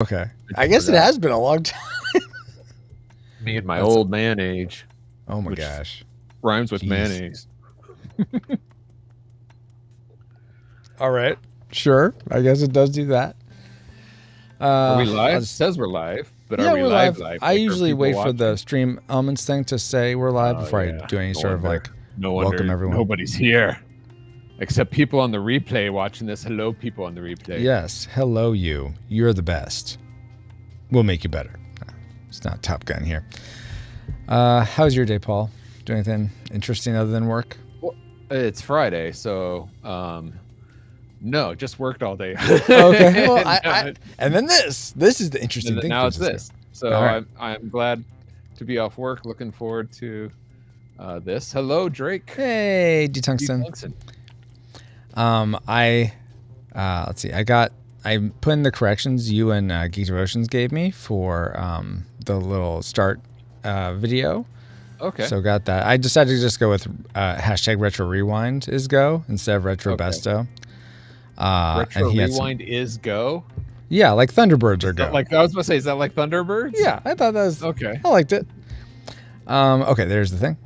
Okay. I guess it has been a long time. Me and my old man age. Oh my gosh. Rhymes with mayonnaise. All right. Sure. I guess it does do that. Are we live? It says we're live, but yeah, are we we're live? I usually wait for the stream elements thing to say we're live before I do any sort of like welcome everyone. Nobody's here. Except people on the replay watching this. Hello, people on the replay. Yes. Hello, you. You're the best. We'll make you better. It's not Top Gun here. How's your day, Paul? Do anything interesting other than work? Well, it's Friday, so no, just worked all day. Okay. Well, and then this is the interesting thing. Now it's this. So right. I'm glad to be off work. Looking forward to this. Hello, Drake. Hey, D-Tungsten. Let's see. I put in the corrections you and Geek Devotions gave me for the little start video. Okay. So got that. I decided to just go with hashtag Retro Rewind is go instead of Retro Besto. Retro Rewind is go? Yeah, like Thunderbirds are go. Like I was about to say, is that like Thunderbirds? Yeah, I thought that was okay. I liked it. Okay, there's the thing.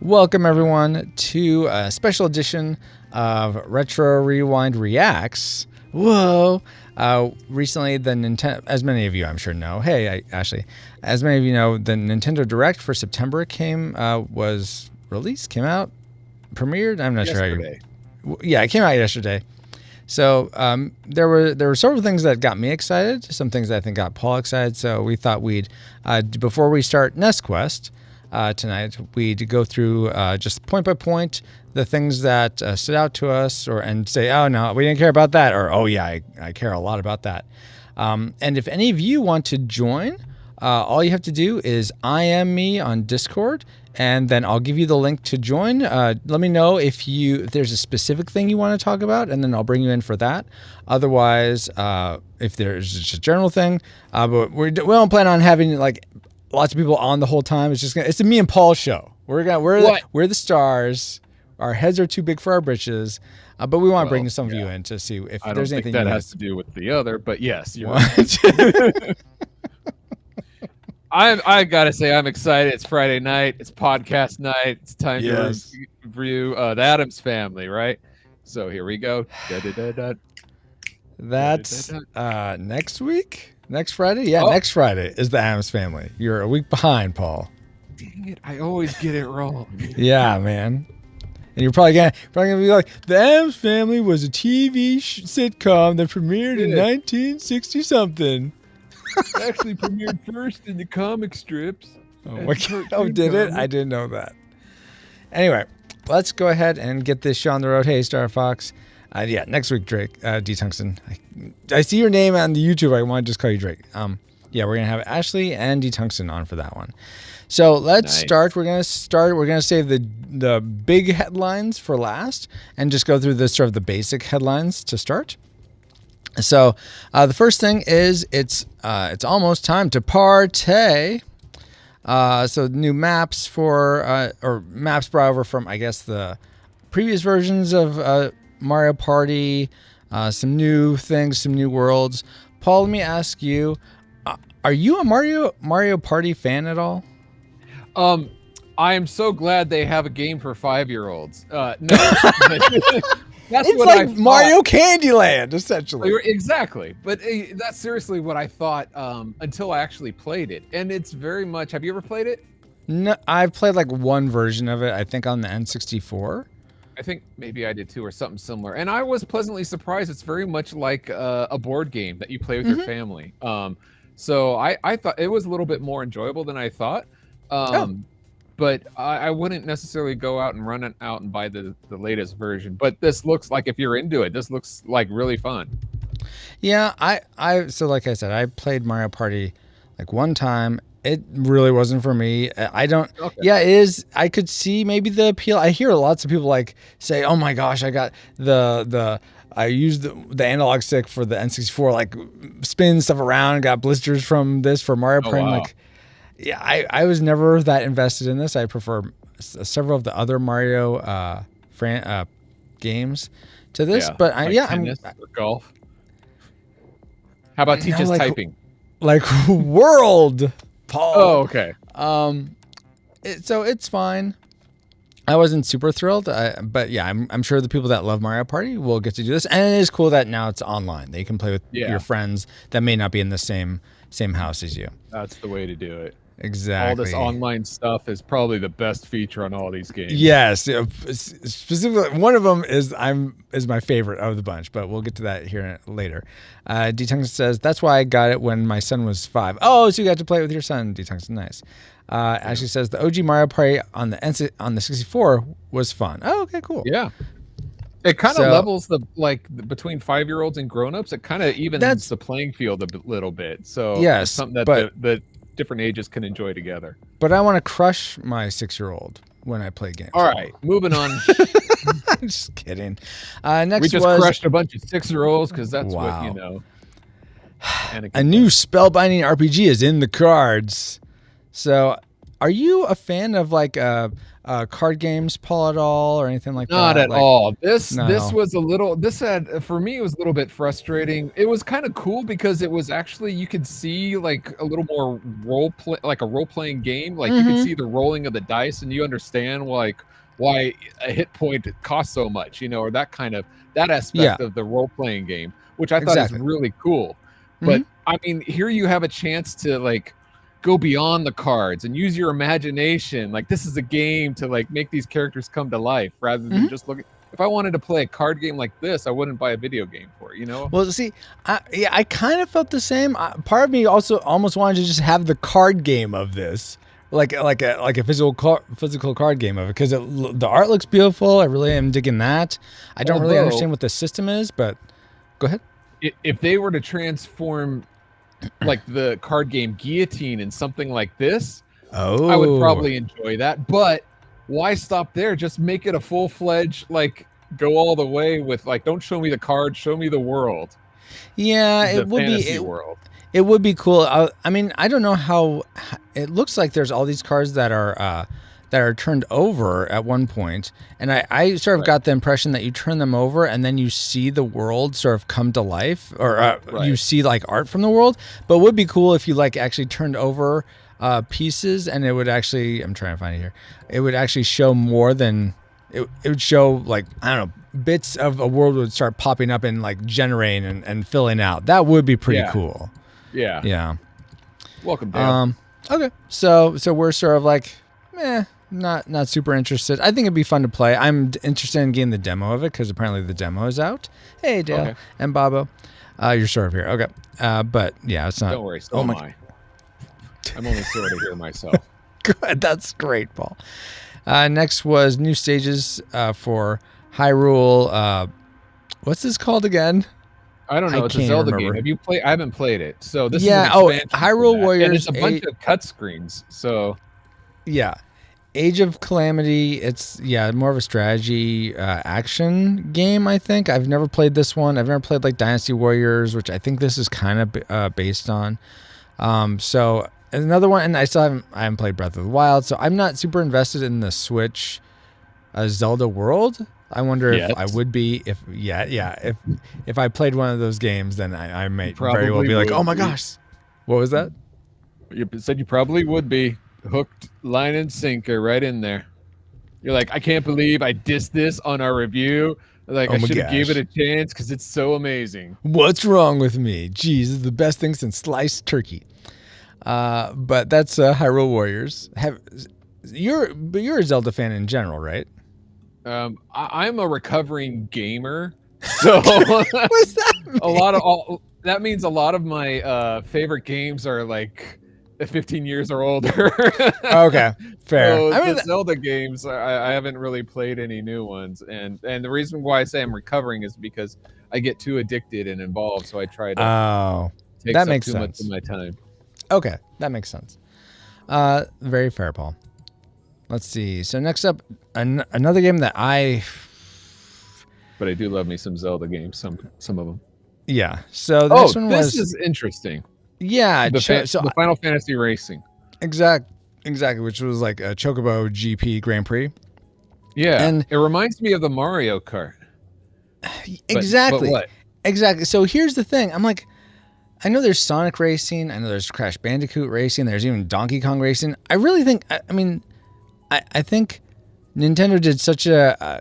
Welcome everyone to a special edition of Retro Rewind Reacts. Whoa. Recently, the Nintendo, as many of you I'm sure know, Ashley, as many of you know, the Nintendo Direct for September came out, premiered. I'm not yesterday. sure. It came out yesterday. So there were several things that got me excited, some things that I think got Paul excited. So we thought we'd, before we start Nest Quest tonight, we'd go through just point by point the things that stood out to us, and say, oh no, we didn't care about that, or oh yeah, I care a lot about that. And if any of you want to join, all you have to do is IM me on Discord, and then I'll give you the link to join. Let me know if there's a specific thing you want to talk about, and then I'll bring you in for that. Otherwise, if there's just a general thing, but we don't plan on having like lots of people on the whole time. It's a me and Paul show. We're the stars. Our heads are too big for our britches, but we want to bring some of you in to see if there's anything. That has to do with the other, but yes, you're right. I gotta say, I'm excited. It's Friday night. It's podcast night. It's time to review the Addams Family, right? So here we go. That's next week. Next Friday? Yeah, next Friday is the Addams Family. You're a week behind, Paul. Dang it! I always get it wrong. Yeah, man. And you're probably gonna be like, the Addams Family was a TV sitcom that premiered in 1960 something. Actually premiered first in the comic strips. Oh my God! Oh, did it? I didn't know that. Anyway, let's go ahead and get this show on the road. Hey, Star Fox. Next week, Drake, D-Tungsten. I see your name on the YouTube. I want to just call you Drake. We're gonna have Ashley and D-Tungsten on for that one. So let's start. We're gonna save the big headlines for last, and just go through the basic headlines to start. So the first thing is it's almost time to partay. So new maps maps brought over from, I guess, the previous versions of Mario Party. Some new things, some new worlds. Paul, let me ask you: are you a Mario Party fan at all? I am so glad they have a game for 5-year-olds. No. That's it's like Mario Candyland, essentially. Exactly. But that's seriously what I thought until I actually played it. And it's very much... Have you ever played it? No, I've played like one version of it, I think on the N64. I think maybe I did too, or something similar. And I was pleasantly surprised. It's very much like a board game that you play with your family. So I thought it was a little bit more enjoyable than I thought. But I wouldn't necessarily go out and run out and buy the latest version. But this looks like, if you're into it, this looks like really fun. Yeah, so like I said, I played Mario Party like one time. It really wasn't for me. Yeah, it is. I could see maybe the appeal. I hear lots of people like say, "Oh my gosh, I got I used the analog stick for the N64, like spin stuff around and got blisters from this for Mario Party." Wow. Like, yeah, I was never that invested in this. I prefer several of the other Mario games to this, but tennis or golf. How about teach us typing? like world, Paul. Oh, okay. So it's fine. I wasn't super thrilled, but yeah, I'm sure the people that love Mario Party will get to do this, and it is cool that now it's online. They can play with your friends that may not be in the same house as you. That's the way to do it. Exactly. All this online stuff is probably the best feature on all these games. Yes, specifically one of them is my favorite of the bunch, but we'll get to that here later. D-Tungsten says that's why I got it when my son was 5. Oh, so you got to play it with your son, D-Tungsten. Nice. Ashley says the OG Mario Party on the 64 was fun. Oh, okay, cool. Yeah. It kind of levels between 5-year-olds and grown-ups. It kind of evens the playing field a little bit. So yes, it's something that the different ages can enjoy together. But I want to crush my 6-year-old when I play games. All right, moving on. I'm just kidding. Next we just crushed a bunch of 6-year-olds because that's what you know. A new spellbinding RPG is in the cards. So, are you a fan of like card games, Paul, at all, or anything like that? Not at all. This was a little. For me, it was a little bit frustrating. It was kind of cool because it was actually you could see like a little more like a role playing game. Like you could see the rolling of the dice, and you understand like why a hit point costs so much, or that aspect of the role playing game, which I thought is really cool. But I mean, here you have a chance to like go beyond the cards and use your imagination. Like this is a game to like make these characters come to life rather than just looking. If I wanted to play a card game like this, I wouldn't buy a video game for it, Well, see, I kind of felt the same. Part of me also almost wanted to just have the card game of this, like a physical card game of it, because the art looks beautiful. I really am digging that. I don't really understand what the system is, but go ahead. If they were to transform like the card game Guillotine and something like this, I would probably enjoy that. But why stop there? Just make it a full-fledged, like, go all the way with, like, don't show me the card, show me the world. Yeah, it would be world. It would be cool. I mean, I don't know how. It looks like there's all these cards that are turned over at one point, and I sort of got the impression that you turn them over and then you see the world sort of come to life, or you see like art from the world. But it would be cool if you like actually turned over pieces, and it would actually, I'm trying to find it here, it would actually show more than it would show, like, I don't know, bits of a world would start popping up and like generating and filling out. That would be pretty cool. Yeah. Welcome, Dan. Okay, so we're sort of like, not super interested. I think it'd be fun to play. I'm interested in getting the demo of it because apparently the demo is out. Hey, Dale and Bobo. You're sort of here. Okay. But yeah, it's not. Don't worry. So am I. I'm only sort of here myself. Good. That's great, Paul. Next was new stages for Hyrule. What's this called again? I don't know. It's a Zelda game. Have you played? I haven't played it. So this is Hyrule Warriors. And it's a bunch of cut screens. So yeah. Age of Calamity, it's more of a strategy action game, I think. I've never played this one. I've never played like Dynasty Warriors, which I think this is kind of based on. So another one, and I haven't played Breath of the Wild, so I'm not super invested in the Switch Zelda world. I wonder if I would be if I played one of those games, then I might very well be like, oh my gosh, what was that? You said you probably would be. Hooked, line and sinker, right in there. You're like, I can't believe I dissed this on our review. Like, I should have gave it a chance because it's so amazing. What's wrong with me? Jeez, it's the best thing since sliced turkey. But that's Hyrule Warriors. You're a Zelda fan in general, right? I'm a recovering gamer, so what's that mean? That means a lot of my favorite games are like 15 years or older. Okay, fair. So the Zelda games, I haven't really played any new ones, and the reason why I say I'm recovering is because I get too addicted and involved, so I try to take up too much of my time. Okay, that makes sense. Very fair, Paul. Let's see. So next up, another game that But I do love me some Zelda games, some of them. Yeah. So this one was. This is interesting. Yeah, the Final Fantasy Racing. Exactly, which was like a Chocobo GP Grand Prix. Yeah, and it reminds me of the Mario Kart. Exactly. But what? Exactly. So here's the thing. I'm like, I know there's Sonic Racing. I know there's Crash Bandicoot Racing. There's even Donkey Kong Racing. I really think, I think Nintendo did such a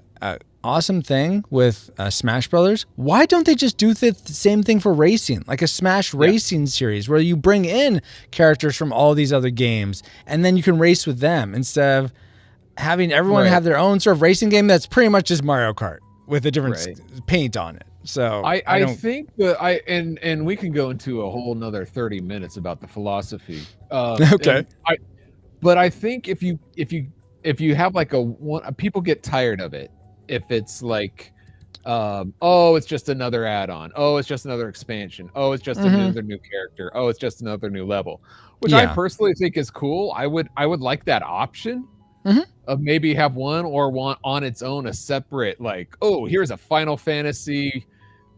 awesome thing with Smash Brothers. Why don't they just do the same thing for racing, like a Smash Racing series where you bring in characters from all these other games and then you can race with them instead of having everyone have their own sort of racing game that's pretty much just Mario Kart with a different paint on it. So I think that and we can go into a whole nother 30 minutes about the philosophy. Okay. But I think if you have like people get tired of it if it's like, oh, it's just another add-on. Oh, it's just another expansion. Oh, it's just another new character. Oh, it's just another new level, which I personally think is cool. I would like that option of maybe have one on its own, a separate, like, oh, here's a Final Fantasy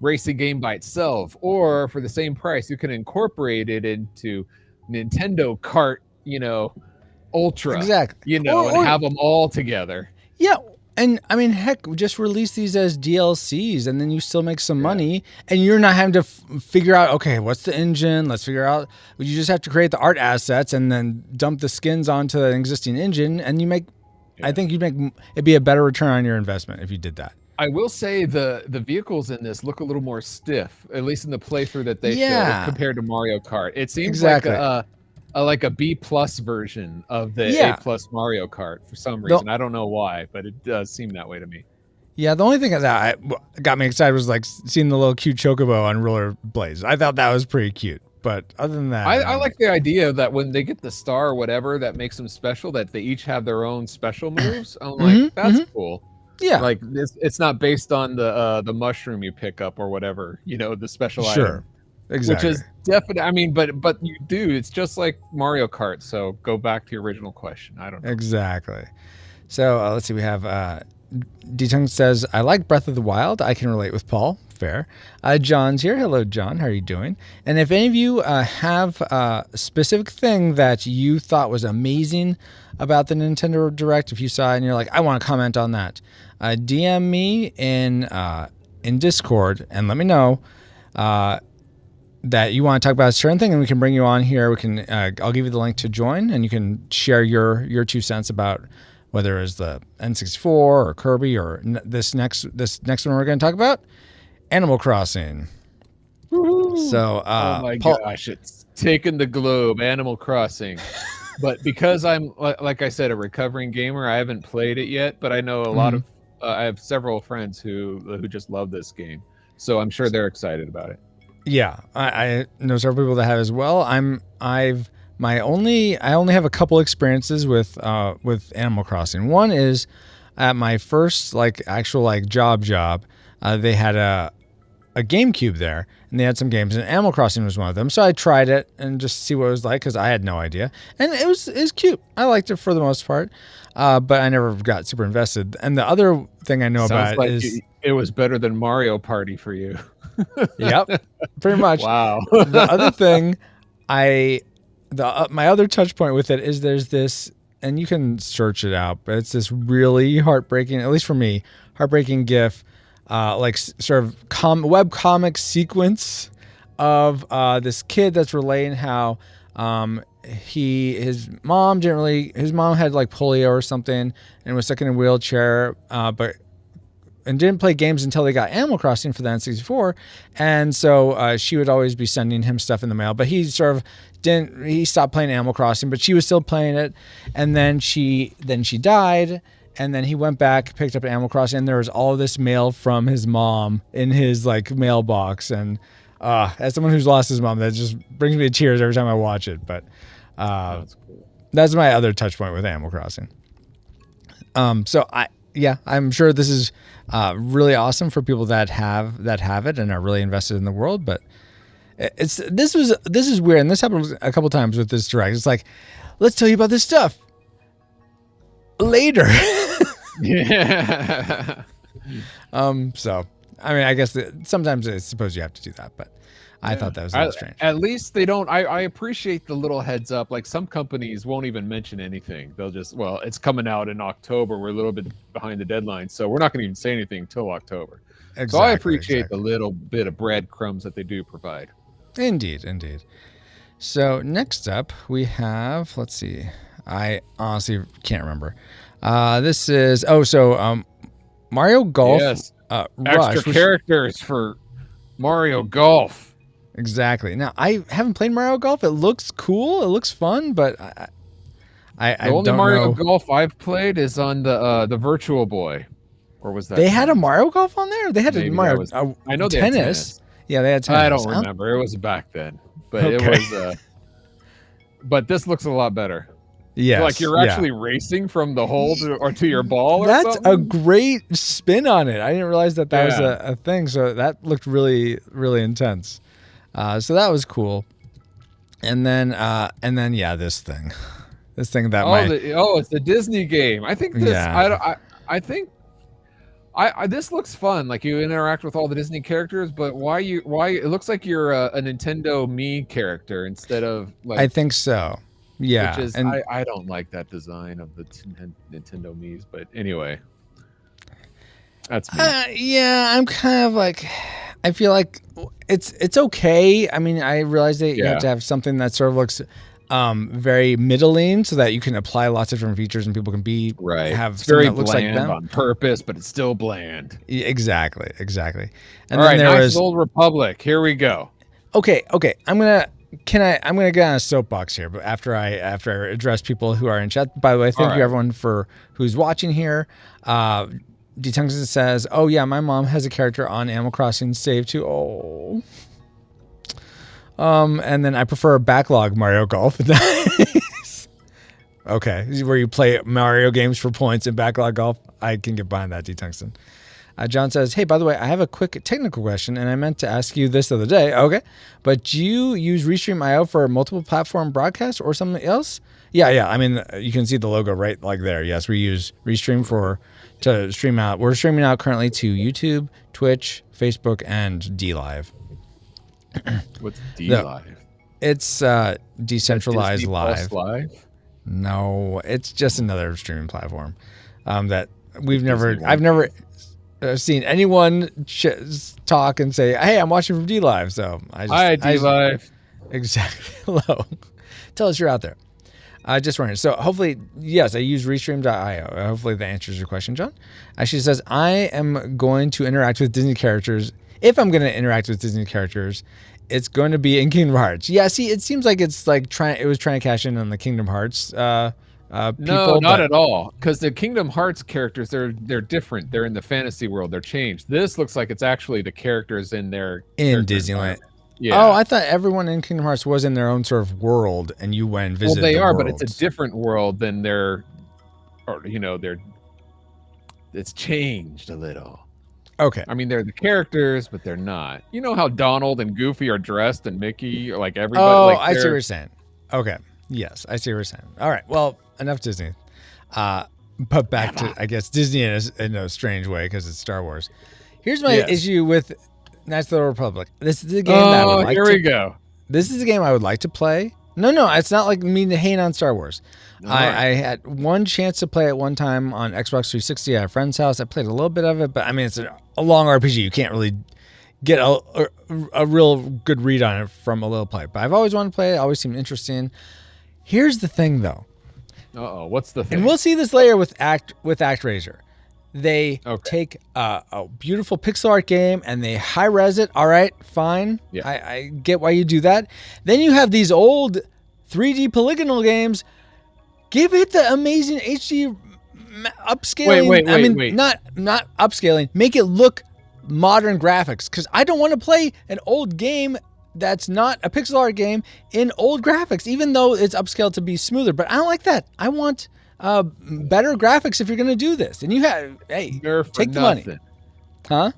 racing game by itself, or for the same price you can incorporate it into Nintendo Kart, Ultra, exactly, and have them all together. Yeah. And I mean, heck, just release these as DLCs and then you still make some money and you're not having to figure out, okay, what's the engine? Let's figure out. You just have to create the art assets and then dump the skins onto an existing engine and you make, I think it'd be a better return on your investment if you did that. I will say the vehicles in this look a little more stiff, at least in the playthrough that they showed compared to Mario Kart. It seems like a B+ version of the A+ Mario Kart for some reason. I don't know why, but it does seem that way to me. Yeah, the only thing that got me excited was like seeing the little cute chocobo on roller blades. I thought that was pretty cute. But other than that, I like the idea that when they get the star or whatever that makes them special, that they each have their own special moves. I'm like, that's cool. Yeah, like it's not based on the mushroom you pick up or whatever, the special item. Exactly. Which is definitely, I mean, but you do. It's just like Mario Kart. So go back to your original question. I don't know. Exactly. So let's see. We have D-Tung says, I like Breath of the Wild. I can relate with Paul. Fair. John's here. Hello, John. How are you doing? And if any of you have a specific thing that you thought was amazing about the Nintendo Direct, if you saw it and you're like, I want to comment on that, DM me in Discord and let me know that you want to talk about a certain thing, and we can bring you on here. We can. I'll give you the link to join, and you can share your 2 cents about whether it's the N64 or Kirby or this next one we're going to talk about, Animal Crossing. Woo-hoo. So, oh my gosh, it's taken the globe, Animal Crossing. But because I'm, like I said, a recovering gamer, I haven't played it yet. But I know a lot of, I have several friends who just love this game, so I'm sure they're excited about it. Yeah, I know several people that have as well. I only have a couple experiences with Animal Crossing. One is at my first actual job. They had a GameCube there, and they had some games, and Animal Crossing was one of them. So I tried it and just see what it was like because I had no idea, and it was cute. I liked it for the most part, but I never got super invested. And the other thing I know about it is it was better than Mario Party for you. Yep, pretty much. Wow. The other thing, my other touch point with it is there's this, and you can search it out, but it's this really heartbreaking, at least for me, heartbreaking GIF, sort of web comic sequence of this kid that's relaying how his mom had polio or something and was stuck in a wheelchair, and didn't play games until they got Animal Crossing for the N64. And so she would always be sending him stuff in the mail, but he sort of he stopped playing Animal Crossing, but she was still playing it. And then she died. And then he went back, picked up Animal Crossing, and there was all this mail from his mom in his mailbox. And as someone who's lost his mom, that just brings me to tears every time I watch it. But that's cool. That's my other touch point with Animal Crossing. So I'm sure this is really awesome for people that have it and are really invested in the world. But this is weird, and this happened a couple times with this Direct. It's like, let's tell you about this stuff later. Yeah. So I mean, I guess sometimes I suppose you have to do that, but I thought that was a little strange. At least they don't. I appreciate the little heads up. Like some companies won't even mention anything. They'll just, well, it's coming out in October. We're a little bit behind the deadline, so we're not going to even say anything until October. Exactly, so I appreciate the little bit of breadcrumbs that they do provide. Indeed. So next up we have, let's see, I honestly can't remember. This is Mario Golf Yes. Rush. Extra characters for Mario Golf. Exactly. Now I haven't played Mario Golf. It looks cool. It looks fun, but I The only don't Mario know. Golf I've played is on the Virtual Boy. Or was that? They had a Mario Golf on there. They had Maybe a Mario. that was. I know they had tennis. Yeah, they had tennis. I don't remember. It was back then, but Okay. it was. But this looks a lot better. Yes, like you're actually racing from the hole to your ball. That's or something? a great spin on it. I didn't realize that was a thing. So that looked really, really intense. So that was cool. And then this thing that it's the Disney game. I think this. Yeah. I think. This looks fun. Like you interact with all the Disney characters, but why it looks like you're a Nintendo Mii character instead of like. I think so. Yeah, which is I don't like that design of the Nintendo Mii's, but anyway, that's me. Yeah, I'm kind of like, I feel like it's okay. I mean, I realize that you have to have something that sort of looks very middling so that you can apply lots of different features and people can have it's very that looks bland like them on purpose, but it's still bland. Exactly. And all then right, there was Old Republic. Here we go. Okay. I'm gonna get on a soapbox here, but after I address people who are in chat. By the way, thank you everyone for who's watching here. D-Tungsten says, "Oh yeah, my mom has a character on Animal Crossing Save too." Oh. And then I prefer backlog Mario Golf. Nice. Okay, where you play Mario games for points and backlog golf. I can get behind that, D-Tungsten. John says, "Hey, by the way, I have a quick technical question, and I meant to ask you this the other day." Okay, but do you use Restream.io for multiple platform broadcasts or something else? Yeah. I mean, you can see the logo right like there. Yes, we use Restream to stream out. We're streaming out currently to YouTube, Twitch, Facebook, and DLive. What's DLive? It's decentralized live. No, it's just another streaming platform that I've never seen anyone talk and say, "Hey, I'm watching from DLive." So Hi, DLive. Exactly. Hello. Tell us you're out there. Just running. So hopefully, yes, I use Restream.io. Hopefully that answers your question, John. She says, "I am going to interact with Disney characters. If I'm going to interact with Disney characters, it's going to be in Kingdom Hearts." Yeah, see, it seems like it's like trying to cash in on the Kingdom Hearts people. No, not at all. Because the Kingdom Hearts characters, they're different. They're in the fantasy world. They're changed. This looks like it's actually the characters in Disneyland. Yeah. Oh, I thought everyone in Kingdom Hearts was in their own sort of world, and you went and visited. Well, they are, worlds. but it's a different world than it's changed a little. Okay. I mean, they're the characters, but they're not. You know how Donald and Goofy are dressed, and Mickey, or like everybody. Oh, like I see what you're saying. Okay. Yes, I see what you're saying. All right. Well, enough Disney. But back to, I guess, Disney in a strange way because it's Star Wars. Here's my issue with Knights of the Republic. This is a game that I would like we go. This is a game I would like to play. No, it's not like me to hate on Star Wars. I had one chance to play it one time on Xbox 360 at a friend's house. I played a little bit of it, but I mean, it's a long RPG. You can't really get a real good read on it from a little play. But I've always wanted to play it. Always seemed interesting. Here's the thing, though. What's the thing? And we'll see this later with ActRaiser. They take a beautiful pixel art game and they high res it. All right, fine. Yeah. I get why you do that. Then you have these old 3D polygonal games. Give it the amazing HD upscaling. Wait. Not upscaling. Make it look modern graphics. Because I don't want to play an old game that's not a pixel art game in old graphics, even though it's upscaled to be smoother. But I don't like that. I want better graphics if you're going to do this. And you have, take the money. Huh?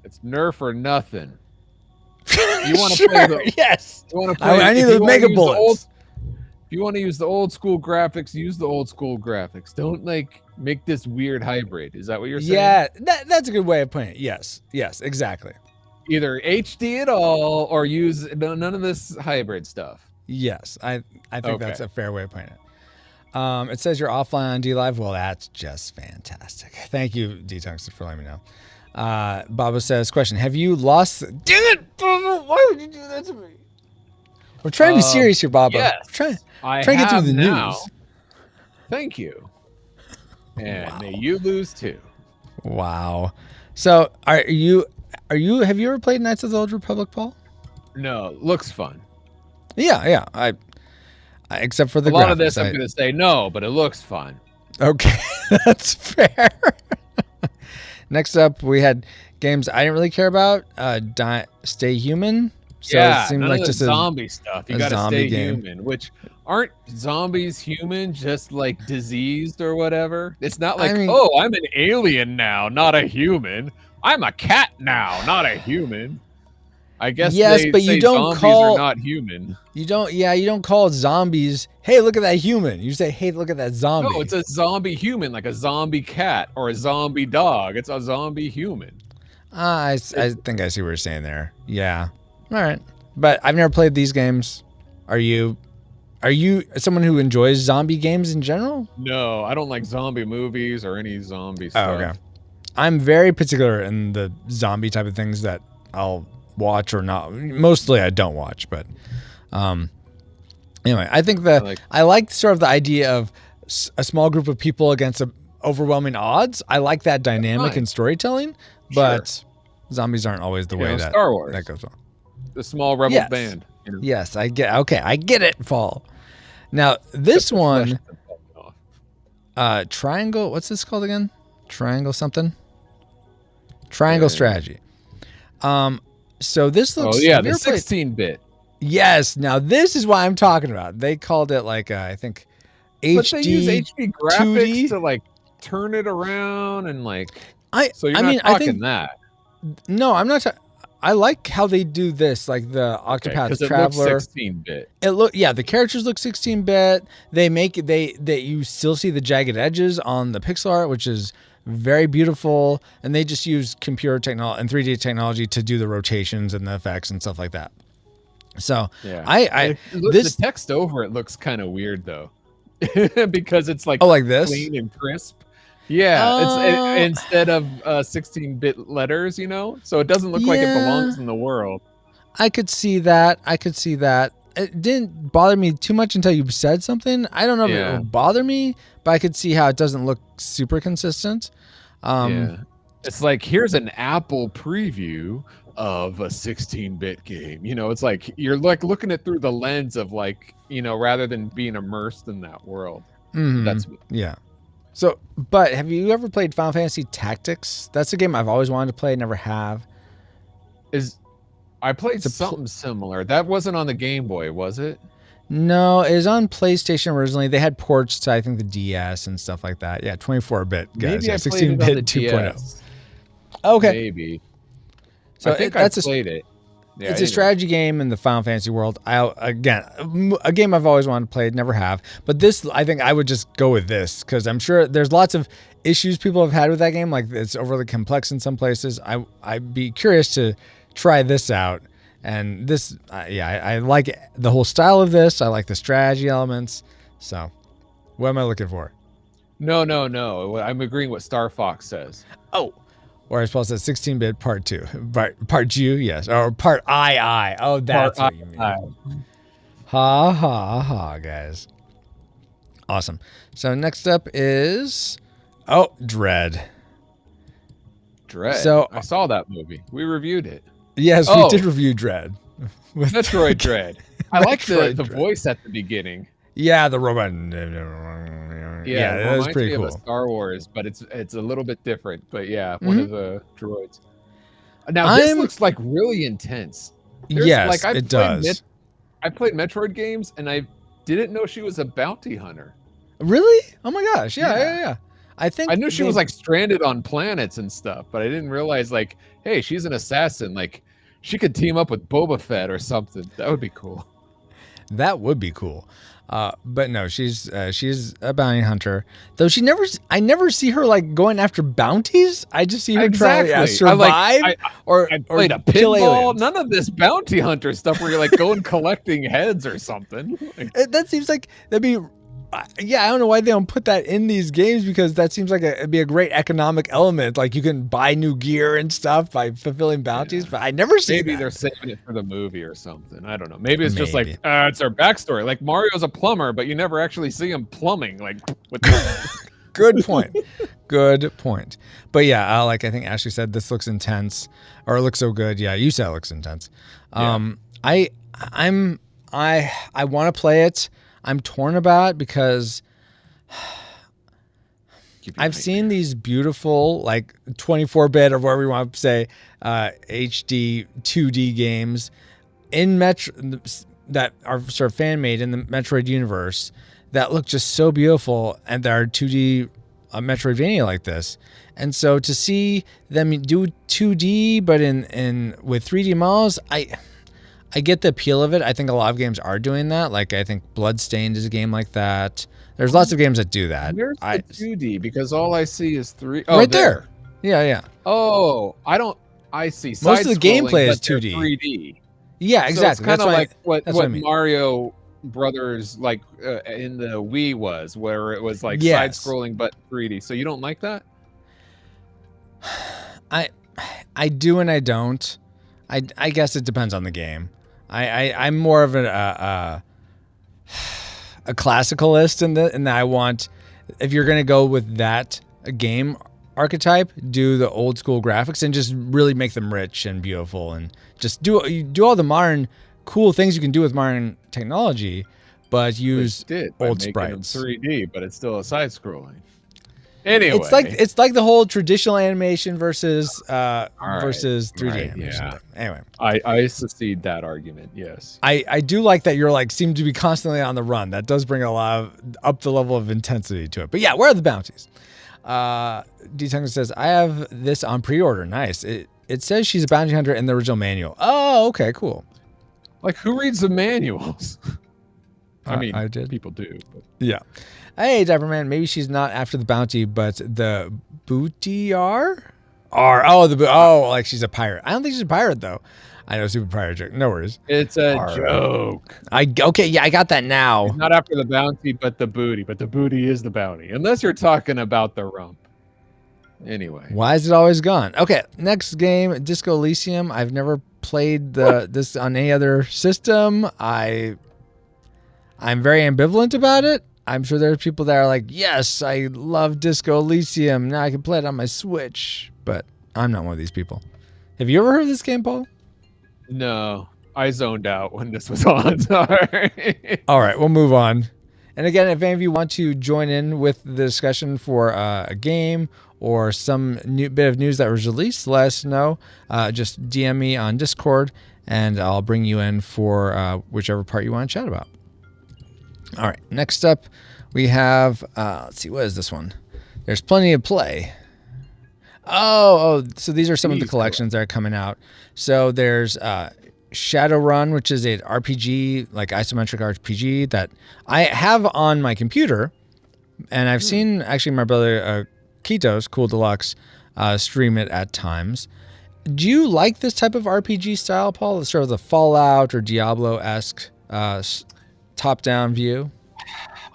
It's nerf or nothing. You want to play yes. You want to play, I need those mega bullets. If you want to use the old school graphics, use the old school graphics. Don't make this weird hybrid. Is that what you're saying? Yeah, that's a good way of putting it. Yes, exactly. Either HD at all or use none of this hybrid stuff. Yes, I think that's a fair way of putting it. It says you're offline on DLive. Well, that's just fantastic. Thank you, D-Tungsten, for letting me know. Baba says, question, have you lost... Dang it, Baba, why would you do that to me? We're trying to be serious here, Baba. Yes, Trying I to get through have the now. news. Thank you. And Wow. may you lose too. Wow. So have you ever played Knights of the Old Republic, Paul? No, looks fun. Yeah. I except for the a lot graphics, of this, I'm going to say no, but it looks fun. Okay, that's fair. Next up, we had games I didn't really care about. Stay Human. So yeah, it seemed none like of the just zombie stuff. You got to stay game. human, which aren't zombies human, just like diseased or whatever? It's not like, oh, I'm an alien now, not a human. I'm a cat now, not a human. I guess yes, but you don't call are not human. You don't call zombies. Hey, look at that human. You say, hey, look at that zombie. No, it's a zombie human, like a zombie cat or a zombie dog. It's a zombie human. I think I see what you're saying there. Yeah. All right. But I've never played these games. Are you someone who enjoys zombie games in general? No, I don't like zombie movies or any zombie stuff. Oh, okay. I'm very particular in the zombie type of things that I'll watch or not. Mostly I don't watch, but anyway, I think I like sort of the idea of a small group of people against overwhelming odds. I like that dynamic in storytelling, but zombies aren't always the way that Star Wars. that goes on. The small rebel band. You know? Yes, I get it, Paul. Now this one, Triangle. What's this called again? Triangle something. Triangle Strategy. So this looks. Oh yeah, the 16-bit. Yes. Now this is what I'm talking about. They called it like I think HD. But they use HD graphics 2D? to like turn it around and like. So you're not talking that. No, I'm not. I like how they do this, like the Octopath Traveler. It looks 16-bit. The characters look 16-bit. They make it. You still see the jagged edges on the pixel art, which is very beautiful, and they just use computer technology and 3D technology to do the rotations and the effects and stuff like that. So yeah, the text over it looks kind of weird though, because it's like this clean and crisp. Yeah, it's instead of 16-bit letters, so it doesn't look like it belongs in the world. I could see that. It didn't bother me too much until you said something. I don't know if it will bother me, but I could see how it doesn't look super consistent. It's like, here's an Apple preview of a 16-bit game. It's like you're like looking at through the lens of like, rather than being immersed in that world. That's So, but have you ever played Final Fantasy Tactics? That's a game I've always wanted to play, never have. I played something similar. That wasn't on the Game Boy, was it? No, it was on PlayStation originally. They had ports to, I think, the DS and stuff like that. Yeah, 24-bit, guys. Maybe 16-bit 2.0. Okay. Maybe. So I think I played it. Yeah, it's a strategy game in the Final Fantasy world. Again, a game I've always wanted to play, never have. But this, I think I would just go with this because I'm sure there's lots of issues people have had with that game. Like it's overly complex in some places. I'd be curious to try this out. And this, I like the whole style of this. I like the strategy elements. So, what am I looking for? No. I'm agreeing with Star Fox says. Oh. Or I suppose that's 16-bit part 2. Part G, yes. Or part I. Oh, that's what you mean. Ha, guys. Awesome. So next up is... Dread. So I saw that movie. We reviewed it. Yes, we did review Dread. With Metroid Dread. I like the voice at the beginning. Yeah, the robot. Yeah, that was pretty cool. Of a Star Wars, but it's a little bit different. But yeah, one of the droids. Now this looks like really intense. Yes, it does. I played Metroid games, and I didn't know she was a bounty hunter. Really? Oh my gosh! Yeah. I knew she was like stranded on planets and stuff, but I didn't realize like, hey, she's an assassin. Like, she could team up with Boba Fett or something. That would be cool. That would be cool. But no, she's a bounty hunter. Though I never see her like going after bounties. I just see her trying to survive or played a pinball. None of this bounty hunter stuff where you're like going collecting heads or something. That seems like that'd be Yeah, I don't know why they don't put that in these games, because that seems like it'd be a great economic element. Like you can buy new gear and stuff by fulfilling bounties, but I never see Maybe that. they're saving it for the movie or something. I don't know. Maybe it's just like Maybe. it's our backstory. Like Mario's a plumber, but you never actually see him plumbing. Like, with Good point. Good point. But yeah, I think Ashley said this looks intense, or it looks so good. Yeah, you said it looks intense. I want to play it. I'm torn about it because I've seen these beautiful, like 24-bit or whatever you want to say, HD 2D games in that are sort of fan made in the Metroid universe that look just so beautiful, and that are 2D Metroidvania like this. And so to see them do 2D but in with 3D models, I get the appeal of it. I think a lot of games are doing that. Like I think Bloodstained is a game like that. There's lots of games that do that. Where's the 2D? Because all I see is 3. Oh, right there. Yeah. Oh, I see. Most of the gameplay is 2D. 3D. Yeah, exactly. So it's kind of like what I mean. Mario Brothers like in the Wii was, where it was like Yes. side-scrolling but 3D. So you don't like that? I do and I don't. I guess it depends on the game. I'm more of a classicalist in that I want, if you're gonna go with that game archetype, do the old school graphics and just really make them rich and beautiful, and just do all the modern cool things you can do with modern technology, but use old sprites. 3D, but it's still a side-scrolling. Anyway, it's like the whole traditional animation versus 3D animation. Yeah. Anyway, I secede that argument. Yes, I do like that you're seem to be constantly on the run. That does bring a lot of up the level of intensity to it. But yeah, where are the bounties? D-Tongue says, I have this on pre-order. Nice. It says she's a bounty hunter in the original manual. Oh, okay, cool. Like, who reads the manuals? I mean, I did. People do. But. Yeah. Hey, Diaperman, maybe she's not after the bounty, but the booty are? Like she's a pirate. I don't think she's a pirate, though. I know, super pirate joke. No worries. It's a joke. Okay, yeah, I got that now. She's not after the bounty, but the booty. But the booty is the bounty. Unless you're talking about the rump. Anyway. Why is it always gone? Okay, next game, Disco Elysium. I've never played this on any other system. I'm very ambivalent about it. I'm sure there's people that are like, yes, I love Disco Elysium. Now I can play it on my Switch. But I'm not one of these people. Have you ever heard of this game, Paul? No, I zoned out when this was on. Sorry. All right, we'll move on. And again, if any of you want to join in with the discussion for a game or some new bit of news that was released, let us know. Just DM me on Discord, and I'll bring you in for whichever part you want to chat about. All right, next up we have, let's see, what is this one? There's plenty of play. Oh, so these are some of the collections that are coming out. So there's Shadowrun, which is an RPG, like isometric RPG that I have on my computer, and I've seen actually my brother Kitos, Cool Deluxe, stream it at times. Do you like this type of RPG style, Paul? It's sort of the Fallout or Diablo-esque top-down view.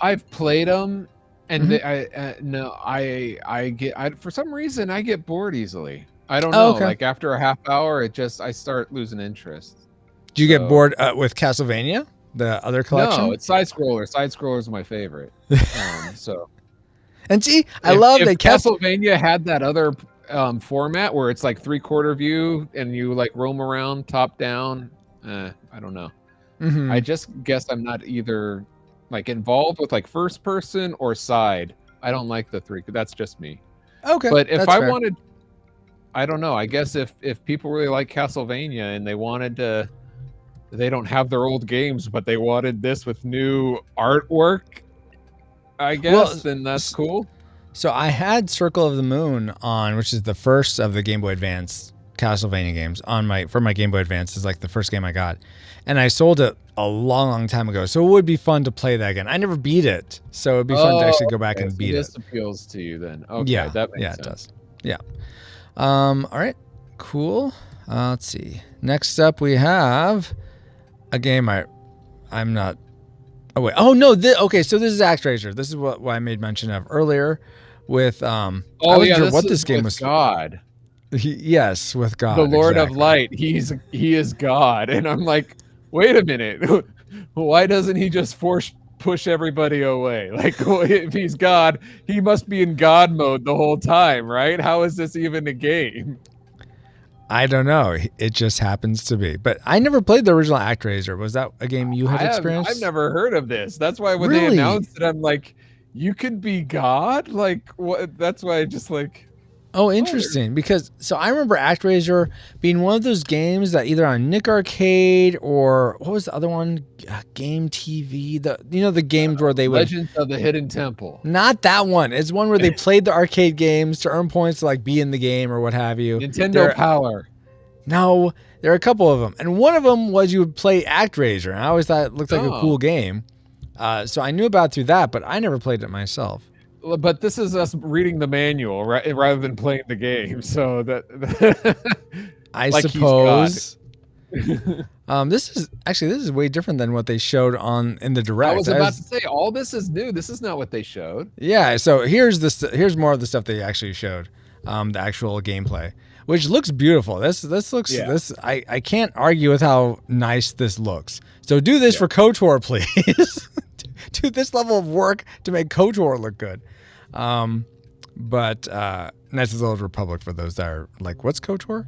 I've played them, and I get for some reason I get bored easily. I don't know. Like after a half hour, I start losing interest. Do you get bored with Castlevania, the other collection? No, it's side scroller. Side scroller is my favorite. And see, I love that Castlevania had that other format where it's like 3/4 view and you like roam around top down. I don't know. Mm-hmm. I just guess I'm not either like involved with like first person or side. I don't like the three. That's just me. Okay. But if I wanted, I don't know. I guess if people really like Castlevania and they wanted to, they don't have their old games, but they wanted this with new artwork, I guess, then that's cool. So I had Circle of the Moon on, which is the first of the Game Boy Advance Castlevania games for my Game Boy Advance. Is like the first game I got, and I sold it a long time ago. So it would be fun to play that again. I never beat it, so it'd be fun to actually go back and beat it. This appeals to you then? Okay, yeah, that makes sense. It does. Yeah. All right, cool. Let's see. Next up, we have a game I'm not Oh wait. Oh no. Okay. So this is ActRaiser. This is what I made mention of earlier. With I wasn't sure what this game was. God, Yes, with God, the Lord exactly. of Light. He is God, and I'm like, wait a minute. Why doesn't he just push everybody away? Like, if he's God, he must be in God mode the whole time, right? How is this even a game? I don't know. It just happens to be. But I never played the original ActRaiser. Was that a game you had experienced? I've never heard of this. That's why when Really? they announced it, I'm like, you could be God? Like, what? That's why I just like. Oh, interesting. Because so I remember ActRaiser being one of those games that either on Nick Arcade or what was the other one? Game TV. The games where they would Legends of the Hidden Temple. Not that one. It's one where they played the arcade games to earn points to like be in the game or what have you. Nintendo Power. No, there are a couple of them, and one of them was you would play ActRaiser, and I always thought it looked like a cool game. So I knew about it through that, but I never played it myself. But this is us reading the manual, right, rather than playing the game. So that I like suppose. This is way different than what they showed in the direct. I was about to say all this is new. This is not what they showed. Yeah. So here's more of the stuff they actually showed. The actual gameplay, which looks beautiful. This looks I can't argue with how nice this looks. So do this for KOTOR, please. Do this level of work to make KOTOR look good. But Knights of the Old Republic, for those that are like, what's KOTOR?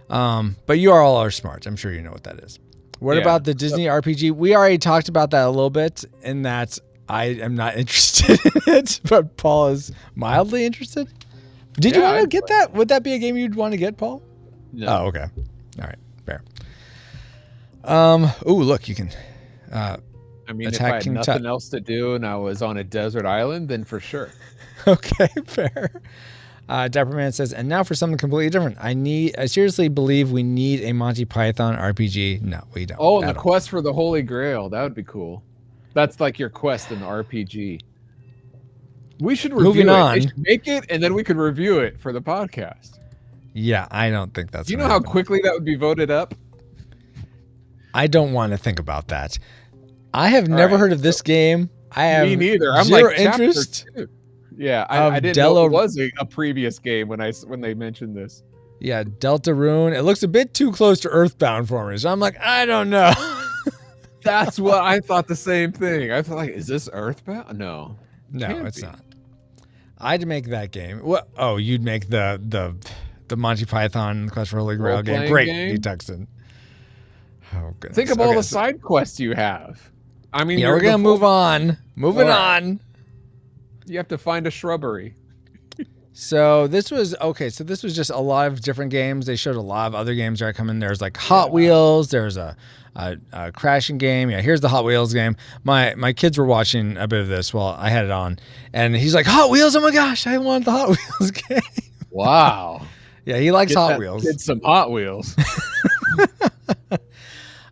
But you all are smart. I'm sure you know what that is. What about the Disney RPG? We already talked about that a little bit, in that I am not interested in it, but Paul is mildly interested. Did you want to get that? Would that be a game you'd want to get, Paul? No. Oh, okay. All right. Fair. Ooh, look, you can I mean, if I had nothing else to do and I was on a desert island, then for sure. Okay, fair. Dapperman says, and now for something completely different. I seriously believe we need a Monty Python RPG. No, we don't. Oh, and the quest for the Holy Grail. That would be cool. That's like your quest in the RPG. We should review it. They should make it, and then we could review it for the podcast. Yeah, I don't think that's. Do you know how quickly that would be voted up? I don't want to think about that. I have never heard of this game. I have me neither. I'm zero like interest. Yeah, I didn't know it was a previous game when they mentioned this. Yeah, Deltarune. It looks a bit too close to Earthbound for me, so I'm like, I don't know. That's what I thought. The same thing. I thought, like, is this Earthbound? No, it's not. I'd make that game. What? Oh, you'd make the Monty Python Quest for Holy Grail game. Great, he texted. Oh, goodness. Think of all the side quests you have. I mean, we're gonna move on. Moving on. You have to find a shrubbery. So this was just a lot of different games. They showed a lot of other games that are coming. There's like Hot Wheels. There's a crashing game. Yeah, here's the Hot Wheels game. My kids were watching a bit of this while I had it on, and he's like, Hot Wheels. Oh my gosh, I want the Hot Wheels game. Wow. Yeah, he likes Hot Wheels. Get some Hot Wheels.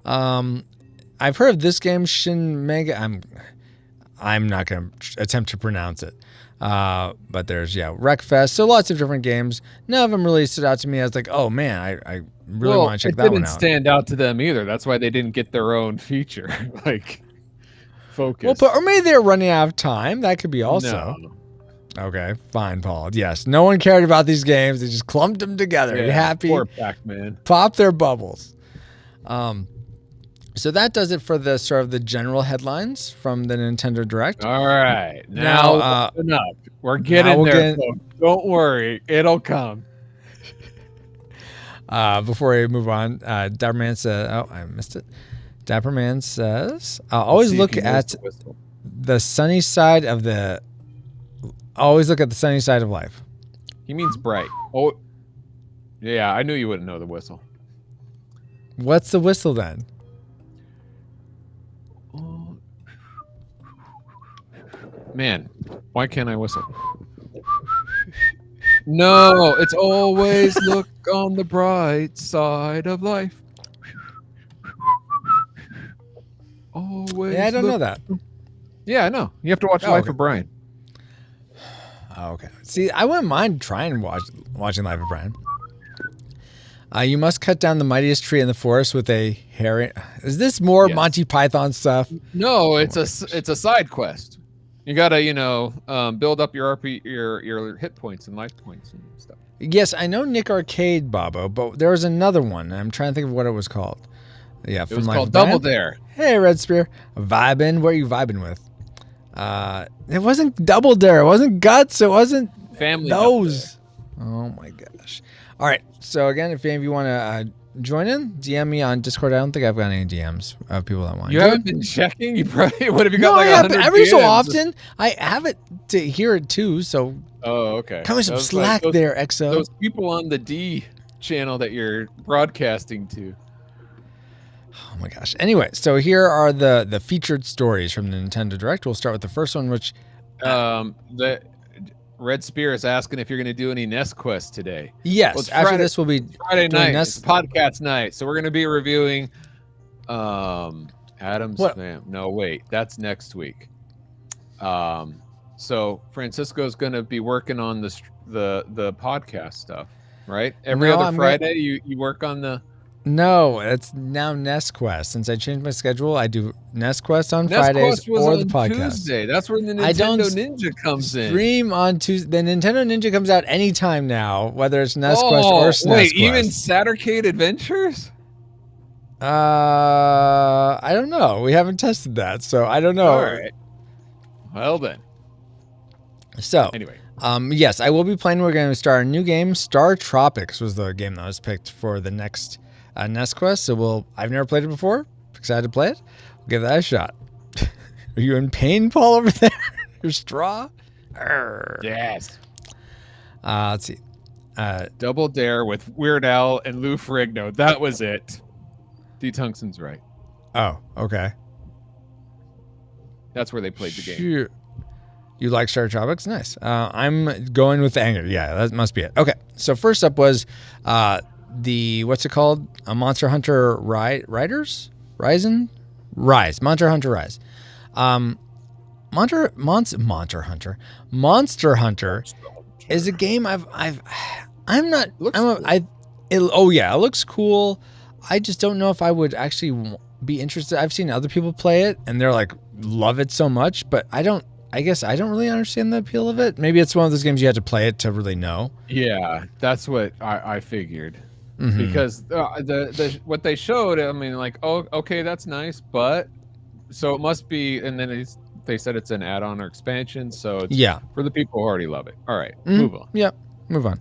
I've heard of this game, Shin Mega. I'm not going to attempt to pronounce it. But there's, Wreckfest. So lots of different games. None of them really stood out to me. I was like, oh man, I really want to check that one out. It didn't stand out to them either. That's why they didn't get their own feature. Like, focus. Well, or maybe they're running out of time. That could be also. No. Okay, fine, Paul. Yes, no one cared about these games. They just clumped them together. Yeah, you happy? Poor Pac-Man. Pop their bubbles. So that does it for the sort of the general headlines from the Nintendo Direct. All right. Now enough. We're getting there, folks. Don't worry. It'll come. Before we move on, Dapperman says, oh, I missed it. Dapperman says, always look at the sunny side of life. He means bright. Oh, yeah. I knew you wouldn't know the whistle. What's the whistle then? Man, why can't I whistle? No, it's always look on the bright side of life. Always. Yeah, I don't know that. Yeah, I know. You have to watch Life of Brian. Oh, okay. See, I wouldn't mind trying watching Life of Brian. You must cut down the mightiest tree in the forest with a herring. Is this more Monty Python stuff? No, it's a side quest. You gotta, build up your your hit points and life points and stuff. Yes, I know Nick Arcade, Bobo, but there was another one. And I'm trying to think of what it was called. Yeah, it was called Double Dare. Hey, Red Spear, vibing. What are you vibing with? It wasn't Double Dare. It wasn't Guts. It wasn't Family. Those. Oh my gosh. All right. So again, if any of you want to join in, DM me on Discord. I don't think I've got any DMs of people that want. You haven't been checking. You probably what have you got? No, like I have every DMs? so often. I have it to hear it too. So. Oh, okay. Come with some slack there, XO. Those people on the D channel that you're broadcasting to. Oh my gosh. Anyway, so here are the featured stories from the Nintendo Direct. We'll start with the first one, which the Red Spear is asking if you're going to do any Nest Quest today. Yes, well, after this will be Friday night. It's podcast night, so we're going to be reviewing Adam's Fam. No, wait, that's next week. So Francisco's going to be working on the podcast stuff, right? Every other Friday, you work on the. No, it's now Nest Quest. Since I changed my schedule, I do Nest Quest on Fridays or the podcast. Tuesday. That's where the Nintendo Ninja comes in. Stream on Tuesday. The Nintendo Ninja comes out anytime now, whether it's Nest Quest or SNES Quest. Even Sattercade Adventures? I don't know. We haven't tested that, so I don't know. All right. Well then. So anyway. Yes, I will be playing. We're going to start a new game. Star Tropics was the game that was picked for the next Nest Quest. So I've never played it before. Excited to play it. We'll give that a shot. Are you in pain, Paul, over there? Your straw? Arrgh. Yes. Let's see. Double Dare with Weird Al and Lou Ferrigno. That was it. D. Tungsten's right. Oh, okay. That's where they played the game. Sure. You like Star Tropics? Nice. I'm going with the anger. Yeah, that must be it. Okay. So first up was what's it called? Monster Hunter Riders? Rise. Monster Hunter Rise. Monster Hunter is a game it looks cool. I just don't know if I would actually be interested. I've seen other people play it and they're like love it so much, but I guess I don't really understand the appeal of it. Maybe it's one of those games you have to play it to really know. Yeah, that's what I figured. Mm-hmm. Because what they showed, I mean, like, oh, okay, that's nice, but so it must be, and then they said it's an add-on or expansion, so it's for the people who already love it. All right, move on. Yeah, move on.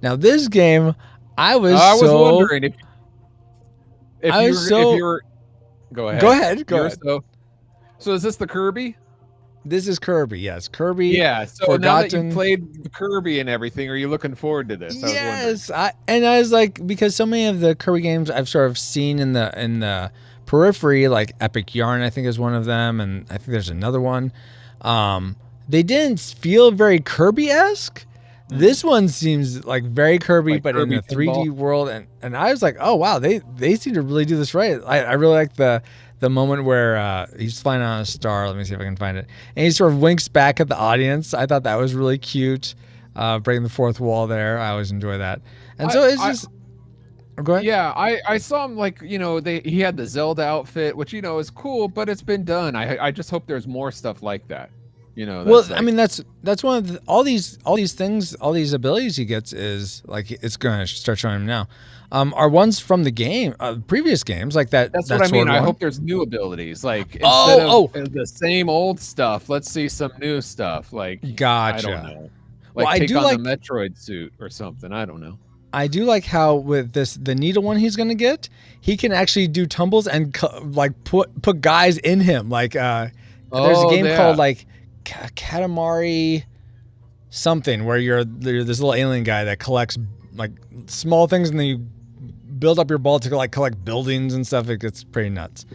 Now this game, I was wondering if you were. Go ahead. Go ahead. So is this the Kirby? This is Kirby, yes. Kirby. Yeah, so now that you played the Kirby and everything, are you looking forward to this? Yes, I was like, because so many of the Kirby games I've sort of seen in the periphery, like Epic Yarn, I think is one of them, and I think there's another one. They didn't feel very Kirby-esque. This one seems like very Kirby, like but Kirby in a 3D world, and I was like, oh wow, they seem to really do this right. I really like the moment where he's flying on a star. Let me see if I can find it. And he sort of winks back at the audience. I thought that was really cute. Breaking the fourth wall there. I always enjoy that. And so it's just... Go ahead. Yeah, I saw him like, he had the Zelda outfit, which, is cool, but it's been done. I just hope there's more stuff like that. I mean, that's one of all these things, all these abilities he gets is like, it's going to start showing him now. Are ones from the game, previous games like that. That's what I mean. I hope there's new abilities. Like instead of the same old stuff, let's see some new stuff. Like gotcha. I don't know. Like take on the Metroid suit or something. I don't know. I do like how with the needle one he's gonna get, he can actually do tumbles and like put guys in him. Like there's a game called like Katamari something where you're this little alien guy that collects like small things and then you build up your ball to like collect buildings and stuff. It gets pretty nuts.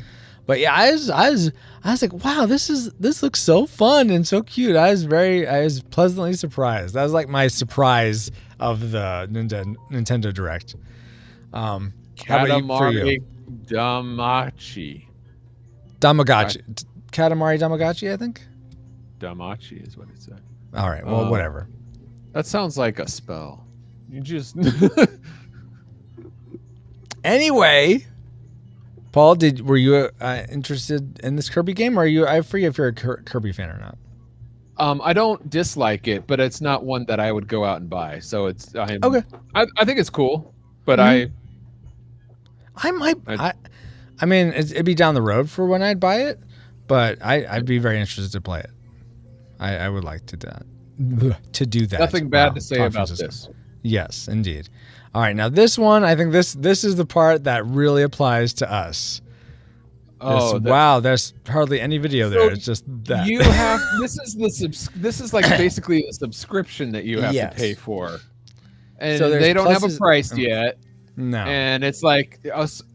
But yeah, I was like, wow, this looks so fun and so cute. I was pleasantly surprised. That was like my surprise of the Nintendo Direct. Katamari Damacy. Katamari Damacy, I think. Damacy is what it said. All right, well, whatever. That sounds like a spell. You just Anyway, Paul, were you interested in this Kirby game? Or I forget if you're a Kirby fan or not. I don't dislike it, but it's not one that I would go out and buy. So it's Okay. I think it's cool, but I mean, it'd be down the road for when I'd buy it, but I'd be very interested to play it. I would like to do that. Nothing bad to say about this. Yes, indeed. All right, now this one, I think this is the part that really applies to us. Oh, wow! There's hardly any video there. It's just that you have. This is like basically a subscription that you have to pay for, and so they don't have a price yet. No, and it's like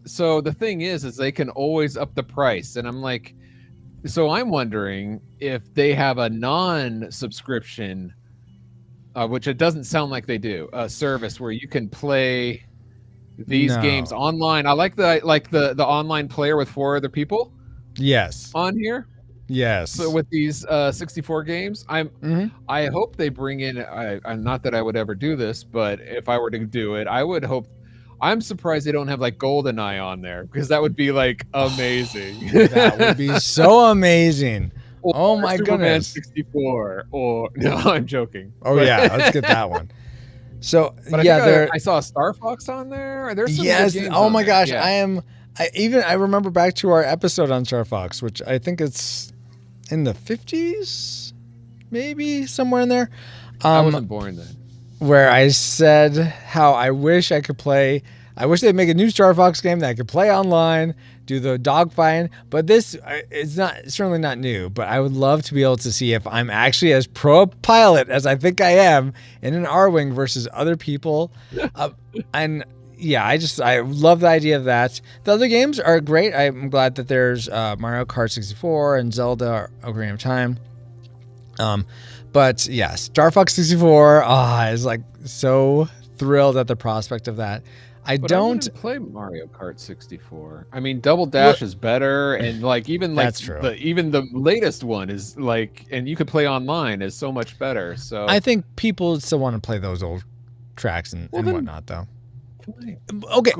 so. The thing is they can always up the price, and I'm like, so I'm wondering if they have a non-subscription, which it doesn't sound like they do, a service where you can play these games online. I like the online player with 4 other people. Yes. On here. Yes. So with these 64 games, I hope they bring in. I'm not that I would ever do this, but if I were to do it, I would hope. I'm surprised they don't have like GoldenEye on there because that would be like amazing. That would be so amazing. Oh my Superman goodness. 64. Or no, I'm joking. Oh yeah, let's get that one. So but yeah, I saw Star Fox on there. There's some yes. good games Oh my gosh, yeah. I remember back to our episode on Star Fox, which I think it's in the 50s, maybe somewhere in there. I wasn't born then. Where I said how I wish I could play. I wish they'd make a new Star Fox game that I could play online, do the dogfighting. But this is certainly not new. But I would love to be able to see if I'm actually as pro a pilot as I think I am in an R-Wing versus other people. And yeah, I love the idea of that. The other games are great. I'm glad that there's Mario Kart 64 and Zelda Ocarina of Time. But yeah, Star Fox 64 is like so thrilled at the prospect of that. I wouldn't play Mario Kart 64. I mean, Double Dash is better, and like even like that's true. Even the latest one is like, and you could play online is so much better. So I think people still want to play those old tracks and whatnot, though. Okay,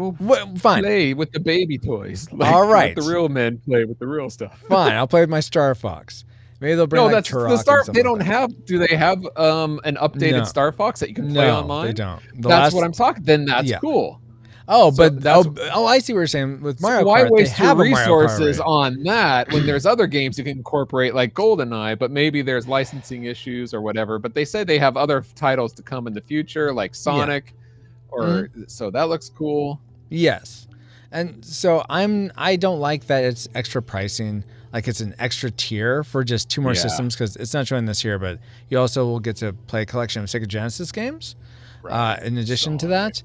fine. Play with the baby toys. Like, all right, let the real men play with the real stuff. Fine, I'll play with my Star Fox. Maybe they'll bring like Turok. They don't have. Do they have an updated Star Fox that you can play online? They don't. That's what I'm talking. Then that's cool. Oh, so but I see what you're saying with Mario Kart. Why waste your resources on that when there's other games you can incorporate like GoldenEye, but maybe there's licensing issues or whatever. But they say they have other titles to come in the future, like Sonic, or so that looks cool. Yes, and so I don't like that it's extra pricing. Like it's an extra tier for just 2 more systems because it's not showing this here, but you also will get to play a collection of Sega Genesis games. In addition to that,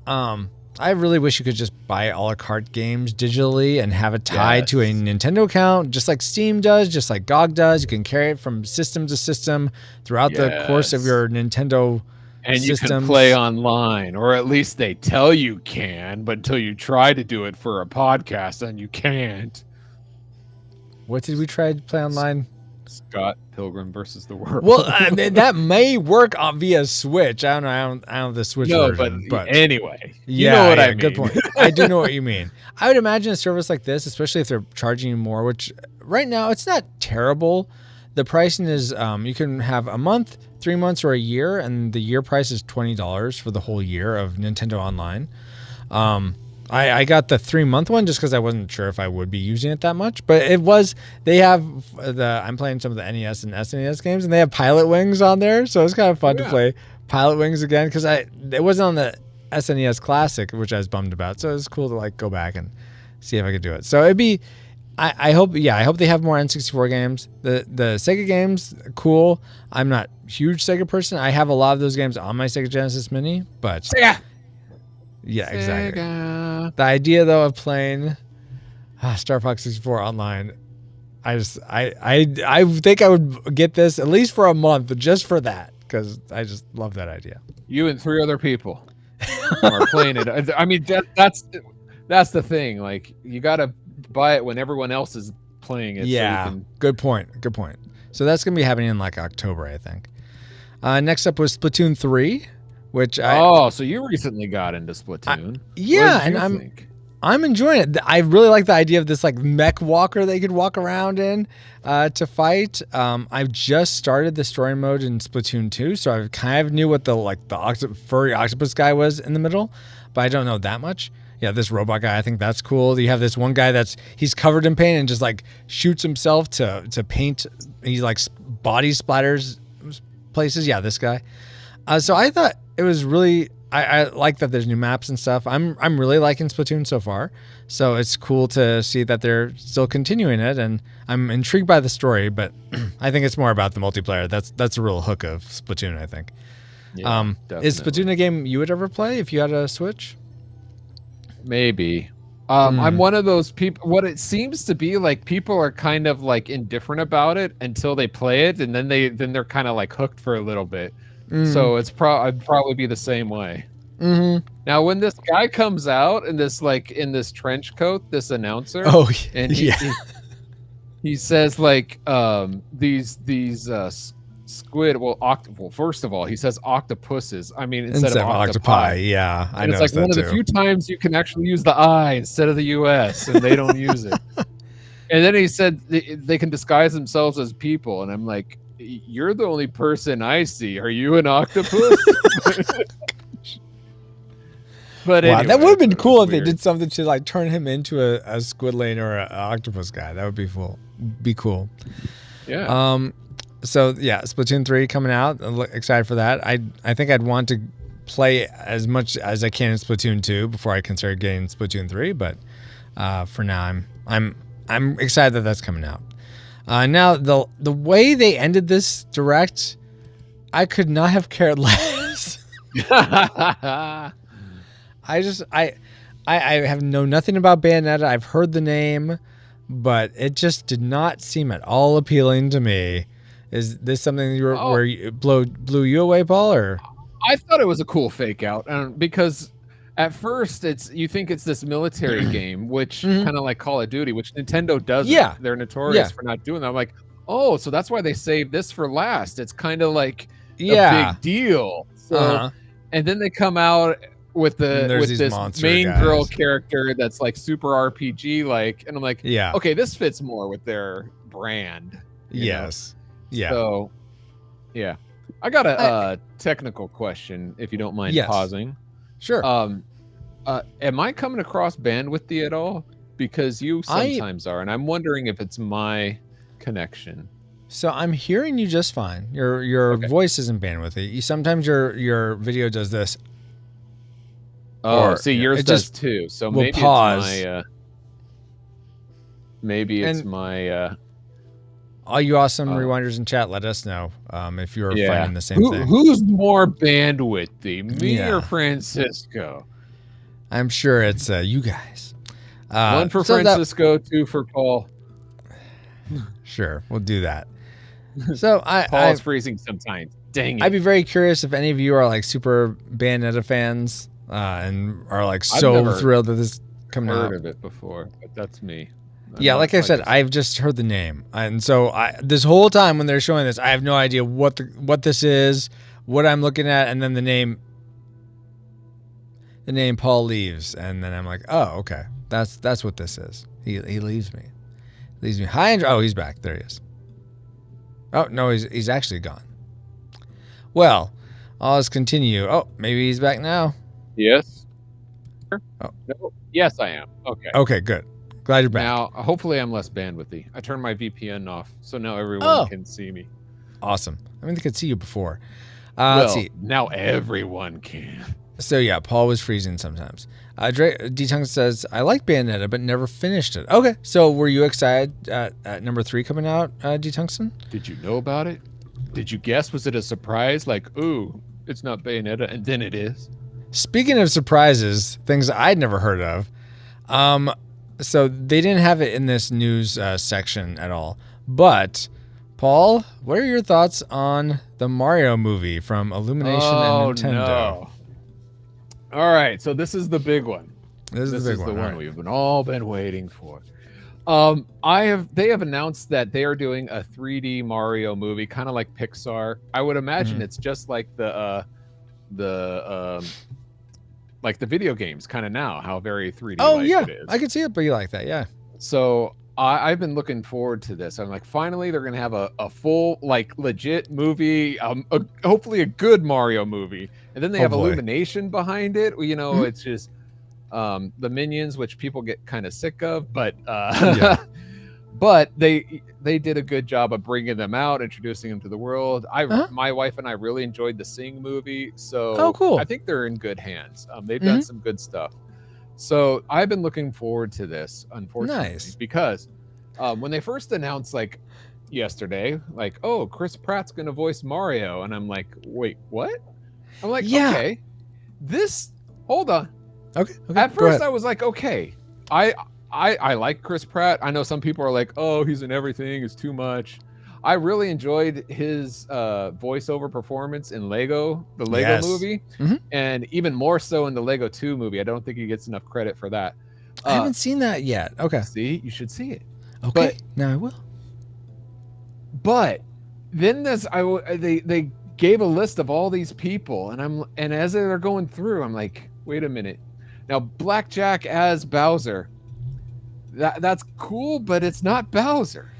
I really wish you could just buy a la carte games digitally and have it tied to a Nintendo account, just like Steam does, just like GOG does. You can carry it from system to system throughout the course of your Nintendo and systems. You can play online, or at least they tell you can, but until you try to do it for a podcast, then you can't. What did we try to play online? Scott Pilgrim versus the World. Well, that may work via Switch. I don't know. I don't have the Switch version. But anyway, you know what I mean. Good point. I do know what you mean. I would imagine a service like this, especially if they're charging you more, which right now it's not terrible. The pricing is you can have a month, 3 months, or a year, and the year price is $20 for the whole year of Nintendo Online. I got the 3-month one just because I wasn't sure if I would be using it that much, but they have I'm playing some of the NES and SNES games, and they have Pilot Wings on there, so it's kind of fun to play Pilot Wings again because it wasn't on the SNES Classic, which I was bummed about, so it was cool to like go back and see if I could do it. So it'd be I hope they have more N64 games. The Sega games, cool. I'm not a huge Sega person. I have a lot of those games on my Sega Genesis Mini, but yeah, exactly. Sega. The idea though of playing Star Fox 64 online, I think I would get this at least for a month just for that because I just love that idea. You and 3 other people are playing it. I mean that's the thing. Like you gotta buy it when everyone else is playing it. Yeah, so good point. So that's gonna be happening in like October, I think. Next up was Splatoon 3. which so you recently got into Splatoon. yeah, What did and you think? I'm enjoying it. I really like the idea of this like mech walker they could walk around in to fight. I've just started the story mode in Splatoon 2, so I kind of knew what the furry octopus guy was in the middle, but I don't know that much. Yeah, this robot guy, I think that's cool. You have this one guy he's covered in paint and just like shoots himself to paint. He like body splatters places. Yeah, this guy. So I thought it was really. I like that there's new maps and stuff. I'm really liking Splatoon so far. So it's cool to see that they're still continuing it, and I'm intrigued by the story. But I think it's more about the multiplayer. That's a real hook of Splatoon, I think. Yeah, is Splatoon a game you would ever play if you had a Switch? Maybe. I'm one of those people. What it seems to be like, people are kind of like indifferent about it until they play it, and then they're kind of like hooked for a little bit. So it's I'd probably be the same way. Now, when this guy comes out in this trench coat, this announcer, and he says like these squid. Well, first of all, he says octopuses. I mean, instead of octopi. Yeah, I and know. It's like one of the few times you can actually use the I instead of the US, and they don't use it. And then he said they can disguise themselves as people, and I'm like, you're the only person I see. Are you an octopus? But wow, anyway, that would have been cool if they did something to like turn him into a squidling or an octopus guy. That would be cool. Yeah. So yeah, Splatoon 3 coming out. I'm excited for that. I think I'd want to play as much as I can in Splatoon 2 before I consider getting Splatoon 3. But for now, I'm excited that that's coming out. Now the way they ended this direct, I could not have cared less. I have known nothing about Bayonetta. I've heard the name, but it just did not seem at all appealing to me. Is this something where it blew you away, Paul? Or I thought it was a cool fake out, because at first you think it's this military game, which kind of like Call of Duty, which Nintendo does. Yeah, they're notorious for not doing that. I'm like, oh, so that's why they saved this for last. It's kind of like a big deal. So, and then they come out with this main girl character that's like super RPG like, and I'm like, yeah, okay, this fits more with their brand. Yes. Yeah. So, yeah, I got a technical question, if you don't mind pausing. Sure. Am I coming across bandwidthy at all? Because you sometimes are, and I'm wondering if it's my connection. So I'm hearing you just fine. Your voice isn't bandwidthy. Sometimes your video does this. Oh, see, yours does too. So maybe pause. It's my. All you awesome rewinders in chat, let us know if you're finding the same thing. Who's more bandwidthy, me or Francisco? I'm sure it's you guys. One for Francisco, two for Paul. Sure, we'll do that. So Paul's freezing sometimes. Dang it! I'd be very curious if any of you are like super Bayonetta fans and are like so thrilled that this is coming out. I've heard of it before, but that's me. Yeah, like I said, I've just heard the name, and so this whole time when they're showing this, I have no idea what this is, what I'm looking at, and then the name Paul leaves, and then I'm like, oh, okay, that's what this is. He leaves me. Hi, Andrew. Oh, he's back. There he is. Oh no, he's actually gone. Well, let's continue. Oh, maybe he's back now. Yes. Oh. No. Yes, I am. Okay. Okay, good. Glad you're back. Now, hopefully I'm less bandwidthy. I turned my VPN off, so now everyone can see me. Awesome. I mean, they could see you before. Let's see. Now everyone can. So yeah, Paul was freezing sometimes. D-Tung says, I like Bayonetta, but never finished it. Okay, so were you excited at number 3 coming out, D-Tungsten? Did you know about it? Did you guess? Was it a surprise? Like, ooh, it's not Bayonetta, and then it is? Speaking of surprises, things I'd never heard of, so they didn't have it in this news section at all. But, Paul, what are your thoughts on the Mario movie from Illumination and Nintendo? No. All right, so this is the big one. This is the big one we've all been waiting for. They have announced that they are doing a 3D Mario movie, kind of like Pixar. I would imagine it's just like the like the video games kind of now, how very 3D Oh like yeah, it is. I could see it be like that. Yeah. So I've been looking forward to this. I'm like, finally, they're gonna have a full, like, legit movie, hopefully a good Mario movie, and then they have Illumination behind it. You know, it's just the Minions, which people get kind of sick of, but but they did a good job of bringing them out, introducing them to the world. My wife and I really enjoyed the Sing movie, so cool. I think they're in good hands. They've done some good stuff. So I've been looking forward to this, unfortunately, because when they first announced, like, yesterday, like, oh, Chris Pratt's gonna voice Mario, and I'm like, wait, what? I'm like, okay, hold on. Okay. At first, I was like, okay, I like Chris Pratt. I know some people are like, oh, he's in everything, it's too much. I really enjoyed his voiceover performance in the Lego movie, and even more so in the Lego 2 movie. I don't think he gets enough credit for that. I haven't seen that yet. Okay. See, you should see it. Okay. Now I will. But then they gave a list of all these people, and as they're going through, I'm like, wait a minute. Now, Blackjack as Bowser, that's cool, but it's not Bowser.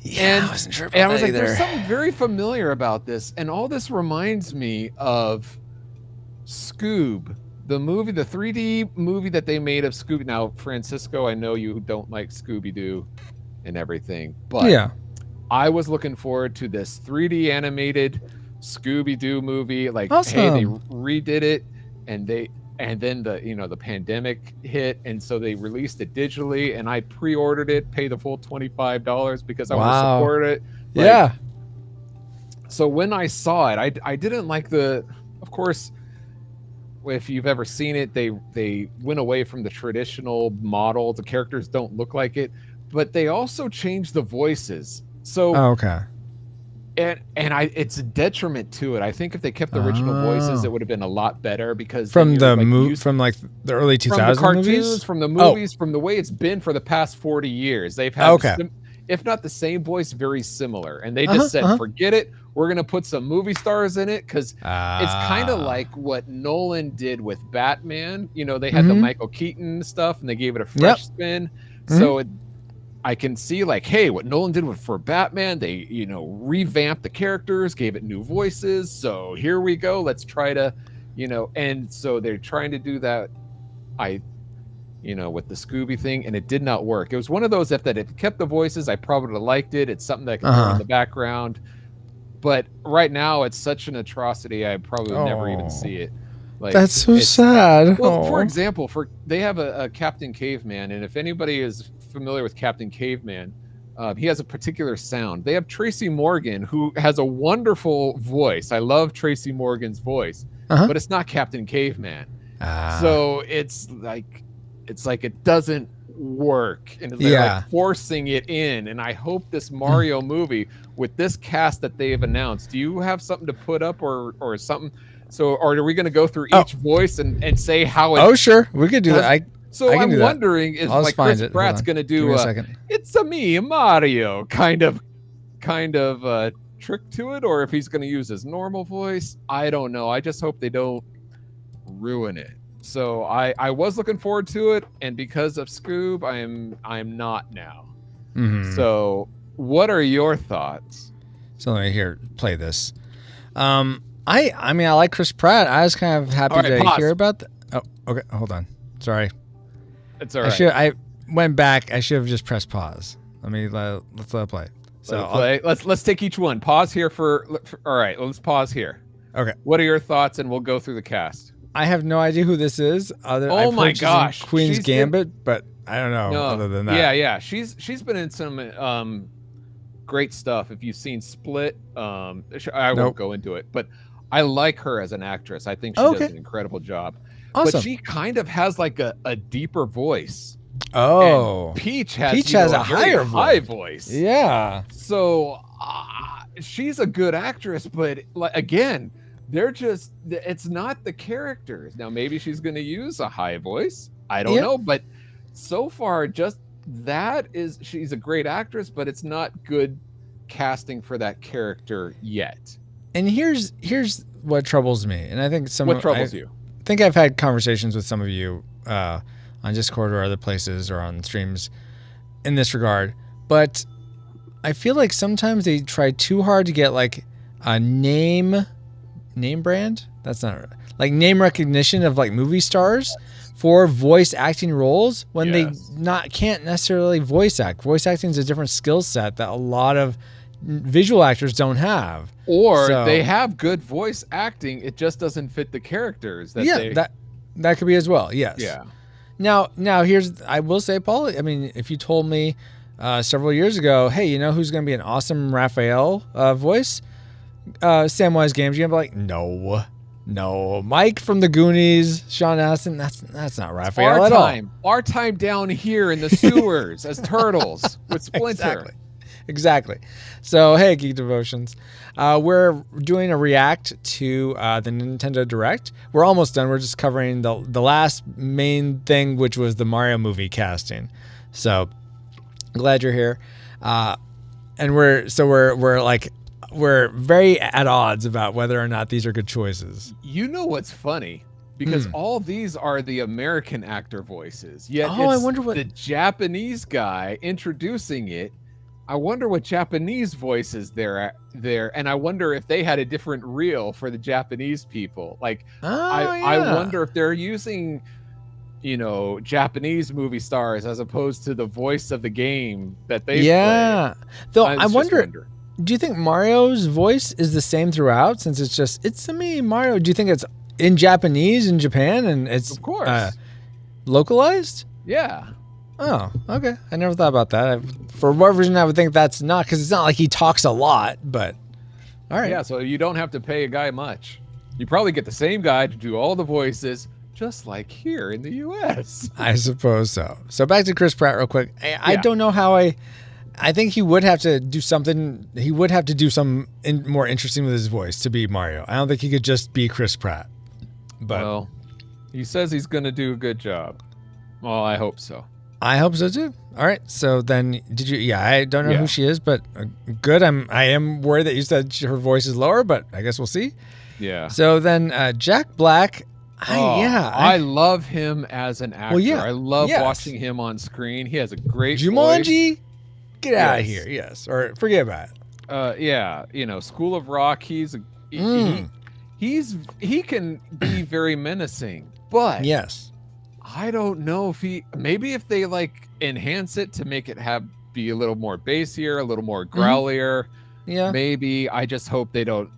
Yeah, I wasn't sure about and I was that like, either. There's something very familiar about this, and all this reminds me of Scoob, the movie, the 3D movie that they made of Scooby. Now, Francisco, I know you don't like Scooby-Doo and everything, but I was looking forward to this 3D animated Scooby-Doo movie. Like, hey, they redid it, and then the pandemic hit, and so they released it digitally, and I pre-ordered it, paid the full $25 because I want to support it. Like, so when I saw it, I didn't like of course, if you've ever seen it, they went away from the traditional model. The characters don't look like it, but they also changed the voices. So and it's a detriment to it. I think if they kept the original voices, it would have been a lot better, because from like the early 2000s, from the cartoons, movies? from the movies, from the way it's been for the past 40 years, they've had if not the same voice, very similar. And they just said, forget it. We're gonna put some movie stars in it, because it's kind of like what Nolan did with Batman. You know, they had the Michael Keaton stuff, and they gave it a fresh spin. So I can see, like, hey, what Nolan did for Batman, they, revamped the characters, gave it new voices. So here we go. Let's try to, and so they're trying to do that. With the Scooby thing, and it did not work. It was one of those, if it kept the voices, I probably would have liked it. It's something that I can throw in the background. But right now, it's such an atrocity, I probably would never even see it. Like, that's so sad. Well, for example, they have a Captain Caveman, and if anybody is familiar with Captain Caveman, he has a particular sound. They have Tracy Morgan, who has a wonderful voice. I love Tracy Morgan's voice, but it's not Captain Caveman. So it's like it doesn't work, and they're like forcing it in. And I hope this Mario movie, with this cast that they have announced, do you have something to put up or something? So, or are we going to go through each voice and say how it? Oh, sure, we could do that. I'm wondering if like Chris Pratt's going to do "It's a me, Mario" kind of trick to it, or if he's going to use his normal voice. I don't know. I just hope they don't ruin it. So I was looking forward to it, and because of Scoob, I'm not now. So what are your thoughts? So let me play this. I mean, I like Chris Pratt. I was kind of happy to hear about that. Oh, okay. Hold on. Sorry. It's all right. I went back. I should have just pressed pause. Let's let it play. Let's take each one. Pause here all right. Let's pause here. Okay. What are your thoughts? And we'll go through the cast. I have no idea who this is. Oh my gosh, Queen's Gambit, but I don't know. Other than that, yeah. She's been in some great stuff. If you've seen Split, I won't go into it, but I like her as an actress. I think she does an incredible job. Awesome. But she kind of has like a deeper voice. Oh, and Peach has a high voice. Yeah. So she's a good actress, but again, it's not the characters. Now maybe she's going to use a high voice. I don't know, but so far she's a great actress, but it's not good casting for that character yet. And here's what troubles me, and I think What troubles you? I think I've had conversations with some of you on Discord or other places or on streams in this regard, but I feel like sometimes they try too hard to get like a name brand. That's not like name recognition of like movie stars for voice acting roles when they can't necessarily voice act. Voice acting is a different skill set that a lot of visual actors don't have. Or they have good voice acting, it just doesn't fit the characters. That could be as well. Yes. Yeah. Now I will say, Paul, I mean, if you told me several years ago, hey, you know who's going to be an awesome Raphael voice? Samwise Gamgee. I'm like, no. Mike from the Goonies, Sean Astin, that's not Raphael at all. Our time down here in the sewers as turtles with Splinter. Exactly. So, hey, Geek Devotions. We're doing a react to the Nintendo Direct. We're almost done. We're just covering the last main thing, which was the Mario movie casting. So, glad you're here. And we're very at odds about whether or not these are good choices. You know what's funny? Because all these are the American actor voices. Yet I wonder what the Japanese guy introducing it. I wonder what Japanese voices there, and I wonder if they had a different reel for the Japanese people. Like, I wonder if they're using, Japanese movie stars as opposed to the voice of the game that they play. Though I wonder. Do you think Mario's voice is the same throughout? Since it's me, Mario. Do you think it's in Japanese in Japan and it's of course localized? Yeah. Oh, okay. I never thought about that. For whatever reason, I would think that's not, because it's not like he talks a lot, but all right. Yeah, so you don't have to pay a guy much. You probably get the same guy to do all the voices, just like here in the U.S. I suppose so. So back to Chris Pratt real quick. I don't know how I think he would have to do something. He would have to do something more interesting with his voice to be Mario. I don't think he could just be Chris Pratt. But well, he says he's going to do a good job. Well, I hope so. I hope so too. All right. So then, did you? Yeah, I don't know who she is, but good. I am worried that you said her voice is lower, but I guess we'll see. Yeah. So then, Jack Black. I love him as an actor. Well, yeah. I love watching him on screen. He has a great Jumanji. voice. Get out of here. Yes, or forget about it. Yeah. School of Rock. He can be very menacing, but yes. I don't know if if they like enhance it to make it be a little more bassier, a little more growlier. Yeah. Maybe. I just hope they don't.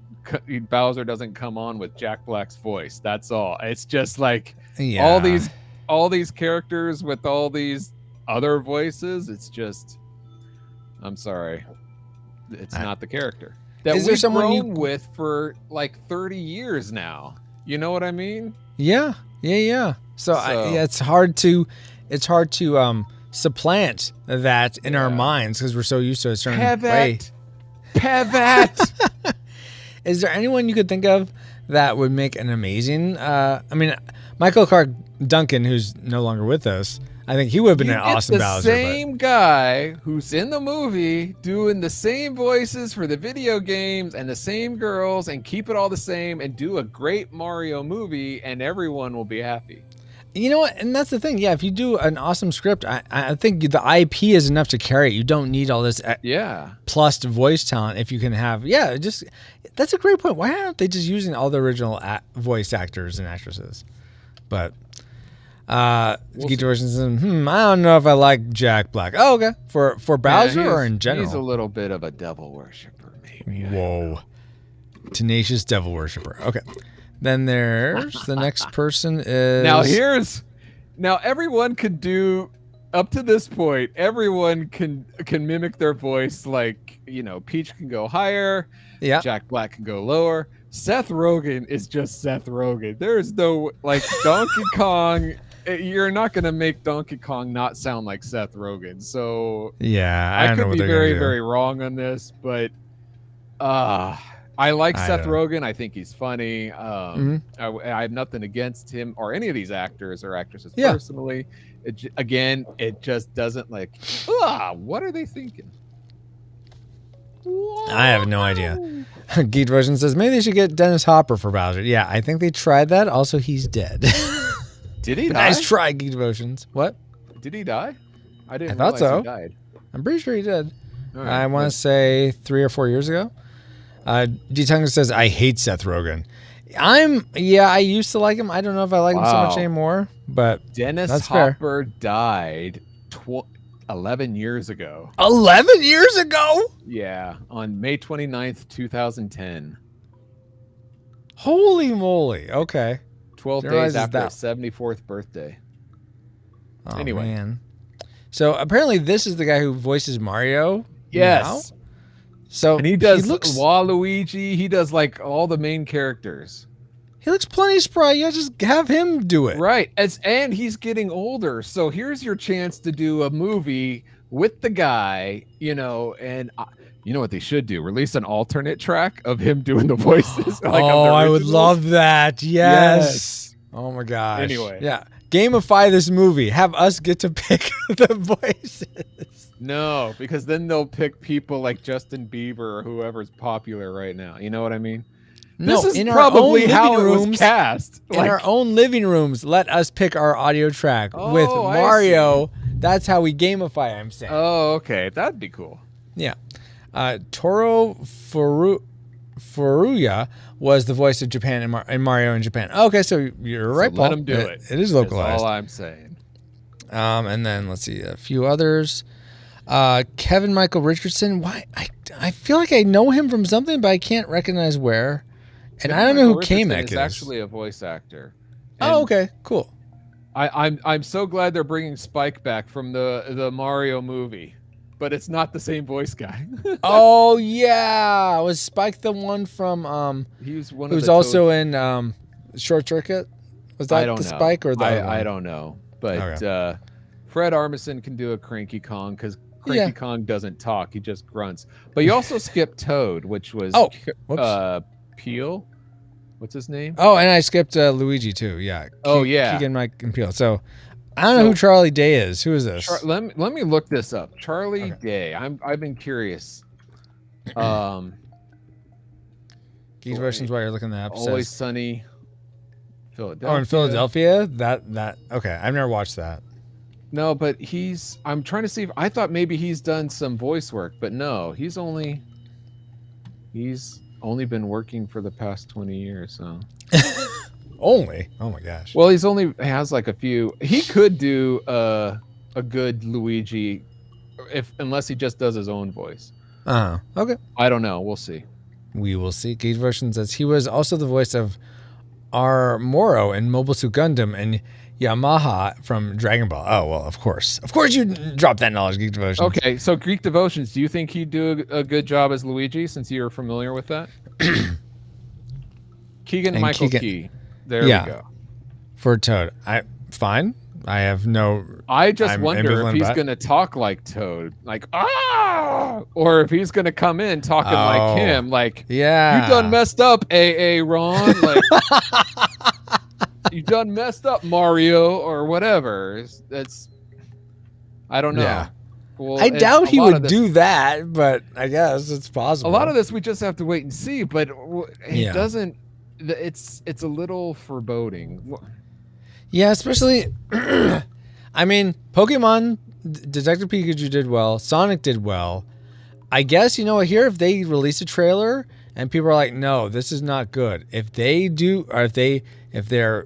Bowser doesn't come on with Jack Black's voice. That's all. It's just like all these characters with all these other voices. It's just, I'm sorry, it's not the character that we've grown with for like 30 years now. You know what I mean? Yeah. So it's hard to supplant that in our minds because we're so used to a certain way. Pivot. Is there anyone you could think of that would make an amazing? Michael Clark Duncan, who's no longer with us, I think he would have been an awesome Bowser. The same guy who's in the movie doing the same voices for the video games and the same girls and keep it all the same and do a great Mario movie and everyone will be happy. You know what? And that's the thing. Yeah, if you do an awesome script, I think the IP is enough to carry it. You don't need all this plus voice talent if you can have. Yeah, that's a great point. Why aren't they just using all the original voice actors and actresses? But Geek Devotions says, I don't know if I like Jack Black. Oh, okay. For Bowser or in general? He's a little bit of a devil worshiper, maybe. Whoa. Tenacious devil worshiper. Okay. Then there's the next person is now everyone could do up to this point. Everyone can mimic their voice. Like Peach can go higher. Yeah. Jack Black can go lower. Seth Rogen is just Seth Rogen. There is no Donkey Kong. You're not gonna make Donkey Kong not sound like Seth Rogen. So yeah, I could be very very wrong on this, but I like Seth Rogen. I think he's funny. I have nothing against him or any of these actors or actresses personally. It just doesn't what are they thinking? I have no idea. Geek Devotion says maybe they should get Dennis Hopper for Bowser. Yeah, I think they tried that. Also, he's dead. Did he die? Nice try, Geek Devotions. What? Did he die? I didn't thought realize so. he died. I'm pretty sure he did. Right, I want to say 3 or 4 years ago. D-Tongue says, I hate Seth Rogen. I used to like him. I don't know if I like him so much anymore, but Dennis that's Hopper died 11 years ago. 11 years ago? Yeah, on May 29th, 2010. Holy moly. Okay. 12 Didn't realize days after that. his 74th birthday. Oh, Anyway. man. So apparently this is the guy who voices Mario. Yes. Now? So And he does looks Waluigi. He does like all the main characters. He looks plenty spry. Yeah, just have him do it. Right. And he's getting older. So here's your chance to do a movie with the guy, you know, and you know what they should do? Release an alternate track of him doing the voices. Like I would love that. Yes. Oh my gosh. Anyway. Yeah. Gamify this movie. Have us get to pick the voices. No, because then they'll pick people like Justin Bieber or whoever's popular right now. You know what I mean? No, this is in probably our own how living it rooms, was cast. In our own living rooms, let us pick our audio track with Oh, I Mario. That's how we gamify, I'm saying. Oh, okay. That'd be cool. Yeah. Toro Furuya was the voice of Japan in Mario in Japan. Okay, so you're right, Paul. Let him do it. It is localized. That's all I'm saying. And then let's see a few others. Kevin Michael Richardson. Why? I feel like I know him from something, but I can't recognize where. And I don't know who Kamek is. He's actually a voice actor. Oh, okay, cool. I'm so glad they're bringing Spike back from the Mario movie, but it's not the same voice guy. Oh yeah, was Spike the one from He was one. Who's also in Short Circuit? Was that the Spike or the? I don't know, but okay. Fred Armisen can do a Cranky Kong because Cranky Kong doesn't talk; he just grunts. But you also skipped Toad, which was Peel. What's his name? Oh, and I skipped Luigi too. Yeah. Keegan Mike and Peel. So I don't know who Charlie Day is. Who is this? Let me look this up. Charlie Day. I've been curious. Geek Devotions while you're looking that up. Always Sunny. Philadelphia. Oh, in Philadelphia? That okay. I've never watched that. No, but I'm trying to see if I thought maybe he's done some voice work, but no, he's only been working for the past 20 years, so only? Oh my gosh. Well, he has like a few. He could do a good Luigi unless he just does his own voice. Okay. I don't know. We'll see. We will see. Geek Version says he was also the voice of R. Moro in Mobile Suit Gundam and Yamaha from Dragon Ball. Oh, well, of course. Of course you dropped that knowledge, Geek Devotions. Okay, so Geek Devotions, do you think he'd do a good job as Luigi since you're familiar with that? Keegan-Michael Key. There we go. For Toad. Fine. I have no... I just wonder if he's going to talk like Toad. Like, or if he's going to come in talking like him. Like, you done messed up, A.A. Ron. Like... You done messed up, Mario, or whatever. I don't know. Yeah. Well, I doubt he would do that, but I guess it's possible. A lot of this we just have to wait and see, but it doesn't. It's a little foreboding. Yeah, especially. I mean, Pokemon Detective Pikachu did well. Sonic did well. I guess here if they release a trailer and people are like, "No, this is not good." If they do, or if they're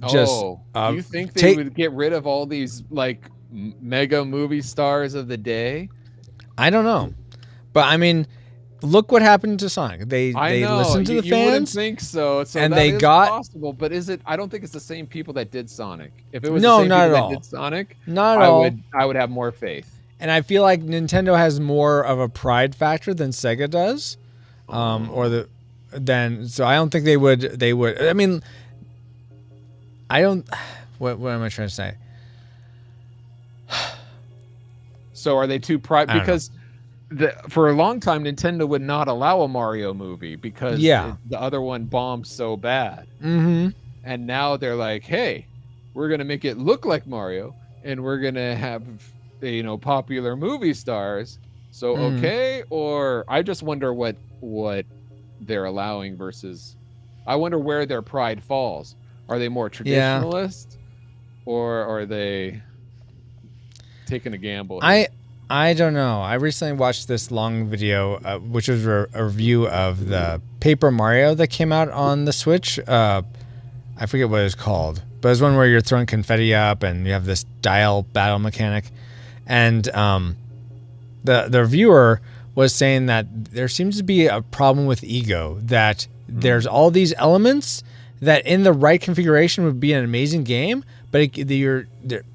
just, do you think they would get rid of all these like mega movie stars of the day? I don't know, but I mean, look what happened to Sonic. They listened to the fans. You wouldn't think so. And that is possible, but is it? I don't think it's the same people that did Sonic. If it was the same people that did Sonic, I would have more faith. And I feel like Nintendo has more of a pride factor than Sega does, so I don't think they would. I mean, I don't. What am I trying to say? So are they too pride? Because for a long time, Nintendo would not allow a Mario movie because the other one bombed so bad. Mm-hmm. And now they're like, hey, we're gonna make it look like Mario, and we're gonna have popular movie stars. So okay, or I just wonder what they're allowing versus. I wonder where their pride falls. Are they more traditionalist, or are they taking a gamble here? I don't know. I recently watched this long video, which was a review of the Paper Mario that came out on the Switch. I forget what it's called, but it's one where you're throwing confetti up and you have this dial battle mechanic. And the reviewer was saying that there seems to be a problem with ego, that there's all these elements that in the right configuration would be an amazing game, but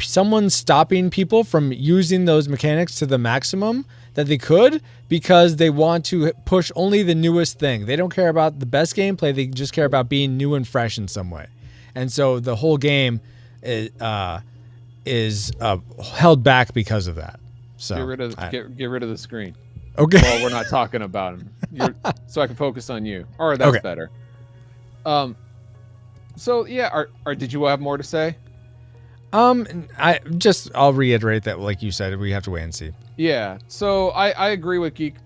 someone's stopping people from using those mechanics to the maximum that they could because they want to push only the newest thing. They don't care about the best gameplay. They just care about being new and fresh in some way. And so the whole game is held back because of that. So get rid of the screen. Okay. Well, we're not talking about him. So I can focus on you. All right, that's better. So yeah, did you have more to say? I'll reiterate that, like you said, we have to wait and see. Yeah. So I agree with Geek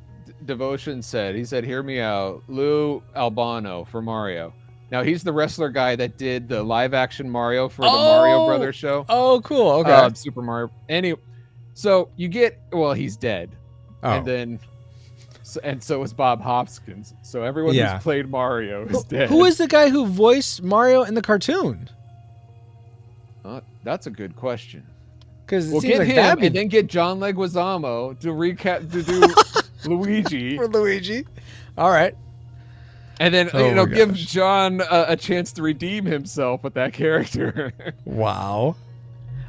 Devotion said. He said, "Hear me out, Lou Albano for Mario." Now he's the wrestler guy that did the live action Mario for the Mario Brothers show. Oh, cool. Okay. Super Mario. Anyway, so you get he's dead, and then. And so is Bob Hopkins. So everyone who's played Mario is dead. Who is the guy who voiced Mario in the cartoon? That's a good question. Because we'll get him and then get John Leguizamo to do Luigi. For Luigi. All right. And then give John a chance to redeem himself with that character. Wow.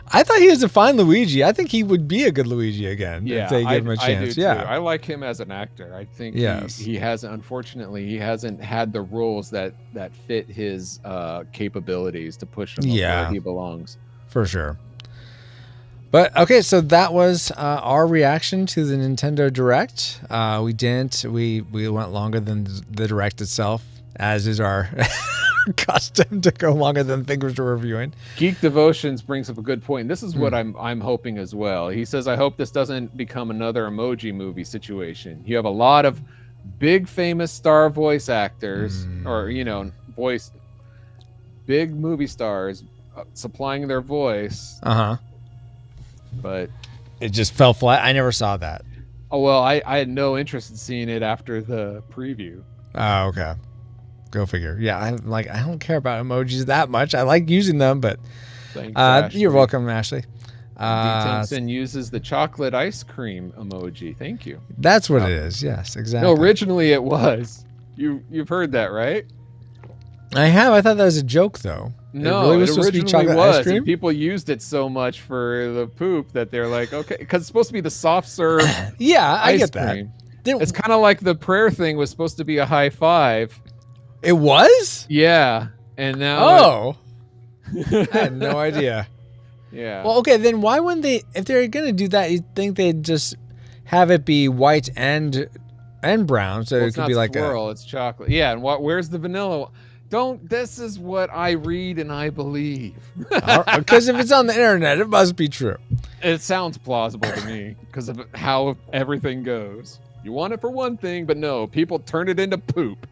I thought he was a fine Luigi. I think he would be a good Luigi again if they give him a chance. I do too. I like him as an actor. I think he hasn't, unfortunately, he hasn't had the roles that fit his capabilities to push him where he belongs. For sure. But okay, so that was our reaction to the Nintendo Direct. We went longer than the Direct itself, as is our custom to go longer than things we're reviewing. Geek Devotions brings up a good point. This is what I'm hoping as well. He says, I hope this doesn't become another Emoji Movie situation. You have a lot of big famous star voice actors or big movie stars supplying their voice. But it just fell flat. I never saw that. Oh well, I had no interest in seeing it after the preview. Oh, okay. Go figure. Yeah, I don't care about emojis that much. I like using them, but thanks, you're welcome, Ashley. Thompson uses the chocolate ice cream emoji. Thank you. That's what it is. Yes, exactly. No, originally it was. You've heard that, right? I have. I thought that was a joke, though. No, it really was supposed to be originally chocolate was. ice cream? And people used it so much for the poop that they're like, okay, because it's supposed to be the soft serve. Yeah, I get cream. That. It's kind of like the prayer thing was supposed to be a high five. It was? Yeah, and now. Oh, I had no idea. Yeah. Well, okay, then why wouldn't they? If they're gonna do that, you'd think they'd just have it be white and brown, so it could be like swirl, it's chocolate. Yeah, and where's the vanilla? This is what I read and I believe. Because if it's on the internet, it must be true. It sounds plausible to me because of how everything goes. You want it for one thing, but no, people turn it into poop.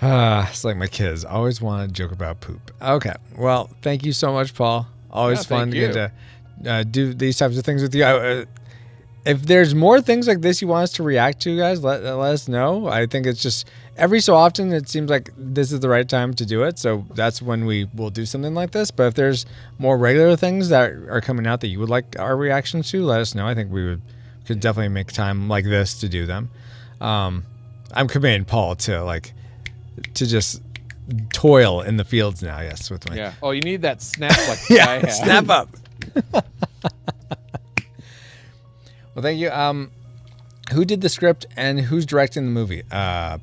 It's like my kids always want to joke about poop. Okay, well, thank you so much, Paul. Always fun to get to do these types of things with you. If there's more things like this you want us to react to, guys, let us know. I think it's just every so often it seems like this is the right time to do it. So that's when we will do something like this. But if there's more regular things that are coming out that you would like our reactions to, let us know. I think we could definitely make time like this to do them. I'm committing Paul to just toil in the fields now. Yes, with my Oh, you need that snap like I have. Snap up. Well, thank you. Who did the script and who's directing the movie?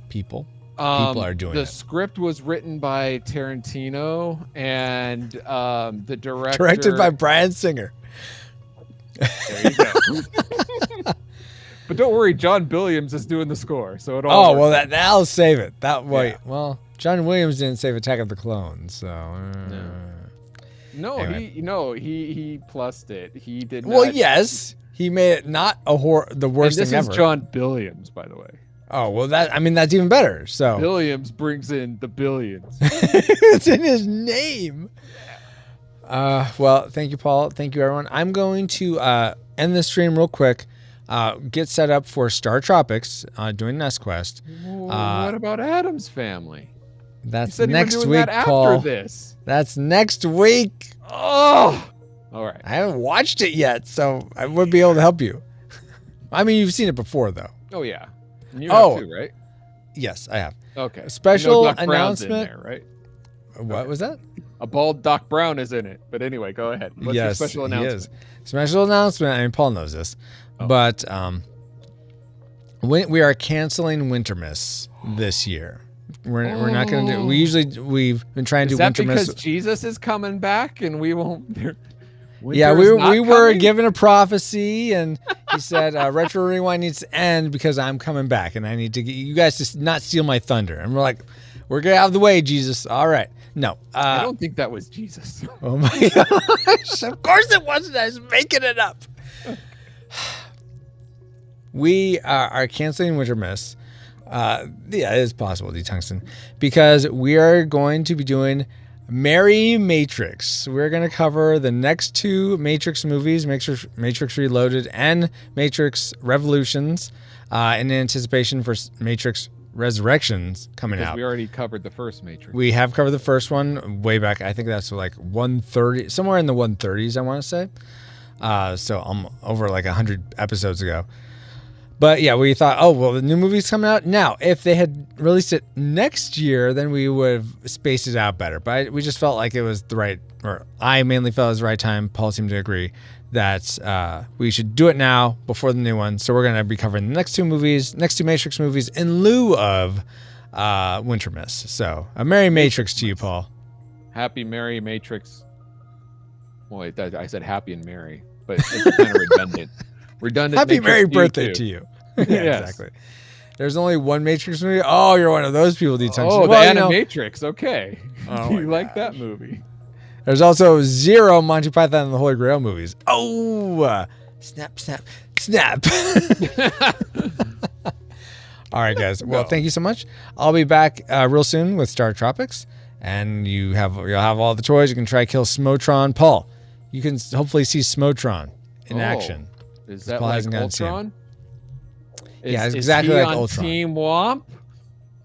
People. People are doing it. The script was written by Tarantino and the director... Directed by Bryan Singer. There you go. But don't worry, John Williams is doing the score, so it all. Oh well, that'll save it. That way, yeah. Well, John Williams didn't save Attack of the Clones, so. No, anyway. he plussed it. He did. Well, yes, He made it not the worst and this thing is ever. John Billiams, by the way. Oh, well, that's even better. So Billiams brings in the billions. it's in his name. Well, thank you, Paul. Thank you, everyone. I'm going to end the stream real quick. Get set up for Star Tropics doing Nest Quest. What about Adam's Family? That's you said next you were doing week, that after Paul. this. That's next week. Oh, all right. I haven't watched it yet, so I would be able to help you. I mean, you've seen it before, though. Oh yeah. And you have too, right? Yes, I have. Okay. Special Doc Brown's announcement. in there, right? What was that? A bald Doc Brown is in it. But anyway, go ahead. What's your special announcement? He is. Special announcement. I mean, Paul knows this, but we are canceling Winter Miss this year. We're not going to do. We've been trying to do Winter Miss. Is that because Jesus is coming back and we won't? Yeah, we were given a prophecy, and he said Retro Rewind needs to end because I'm coming back, and I need to get you guys to not steal my thunder. And we're like, we're getting out of the way, Jesus. All right. No. I don't think that was Jesus. Oh, my gosh. Of course it wasn't. I was making it up. We are canceling Winter Miss. Yeah, it is possible, D-Tungsten, because we are going to be doing Merry Matrix. We're going to cover the next two Matrix movies, Matrix Reloaded and Matrix Revolutions, in anticipation for Matrix Resurrections coming out. We already covered the first Matrix. We have covered the first one way back. I think that's like 130, somewhere in the 130s, I want to say. So I'm over like 100 episodes ago. But yeah, we thought, oh, well, the new movie's coming out now. If they had released it next year, then we would have spaced it out better. But we just felt like it was the right, or I mainly felt it was the right time. Paul seemed to agree that we should do it now before the new one. So we're going to be covering the next two Matrix movies in lieu of Winter Miss. So a Merry Matrix to you, Paul. Happy Merry Matrix. Well, wait, I said happy and merry, but it's kind of redundant. Happy Merry birthday to you. Yeah, yes. Exactly. There's only one Matrix movie. Oh, you're one of those people, D-Tungsten. Oh, the Animatrix. Okay. Oh Do you like that movie? There's also 0 Monty Python and the Holy Grail movies. Oh, snap, snap, snap. All right, guys. Well, thank you so much. I'll be back real soon with Star Tropics, and you'll have all the toys. You can try kill Smotron. Paul, you can hopefully see Smotron in action. Is that like Ultron? Yeah, it's exactly like Ultron. Team Womp?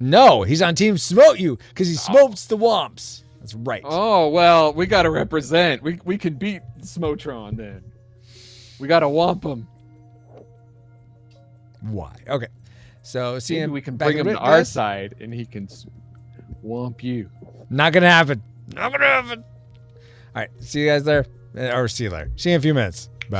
No, he's on Team Smote You because he smokes the Womps. That's right. Oh, well, we got to represent. We can beat Smotron then. We got to womp him. Why? Okay. So see him. We can bring him to our side and he can womp you. Not going to happen. Not going to happen. All right. See you guys there. Or see you later. See you in a few minutes. Bye.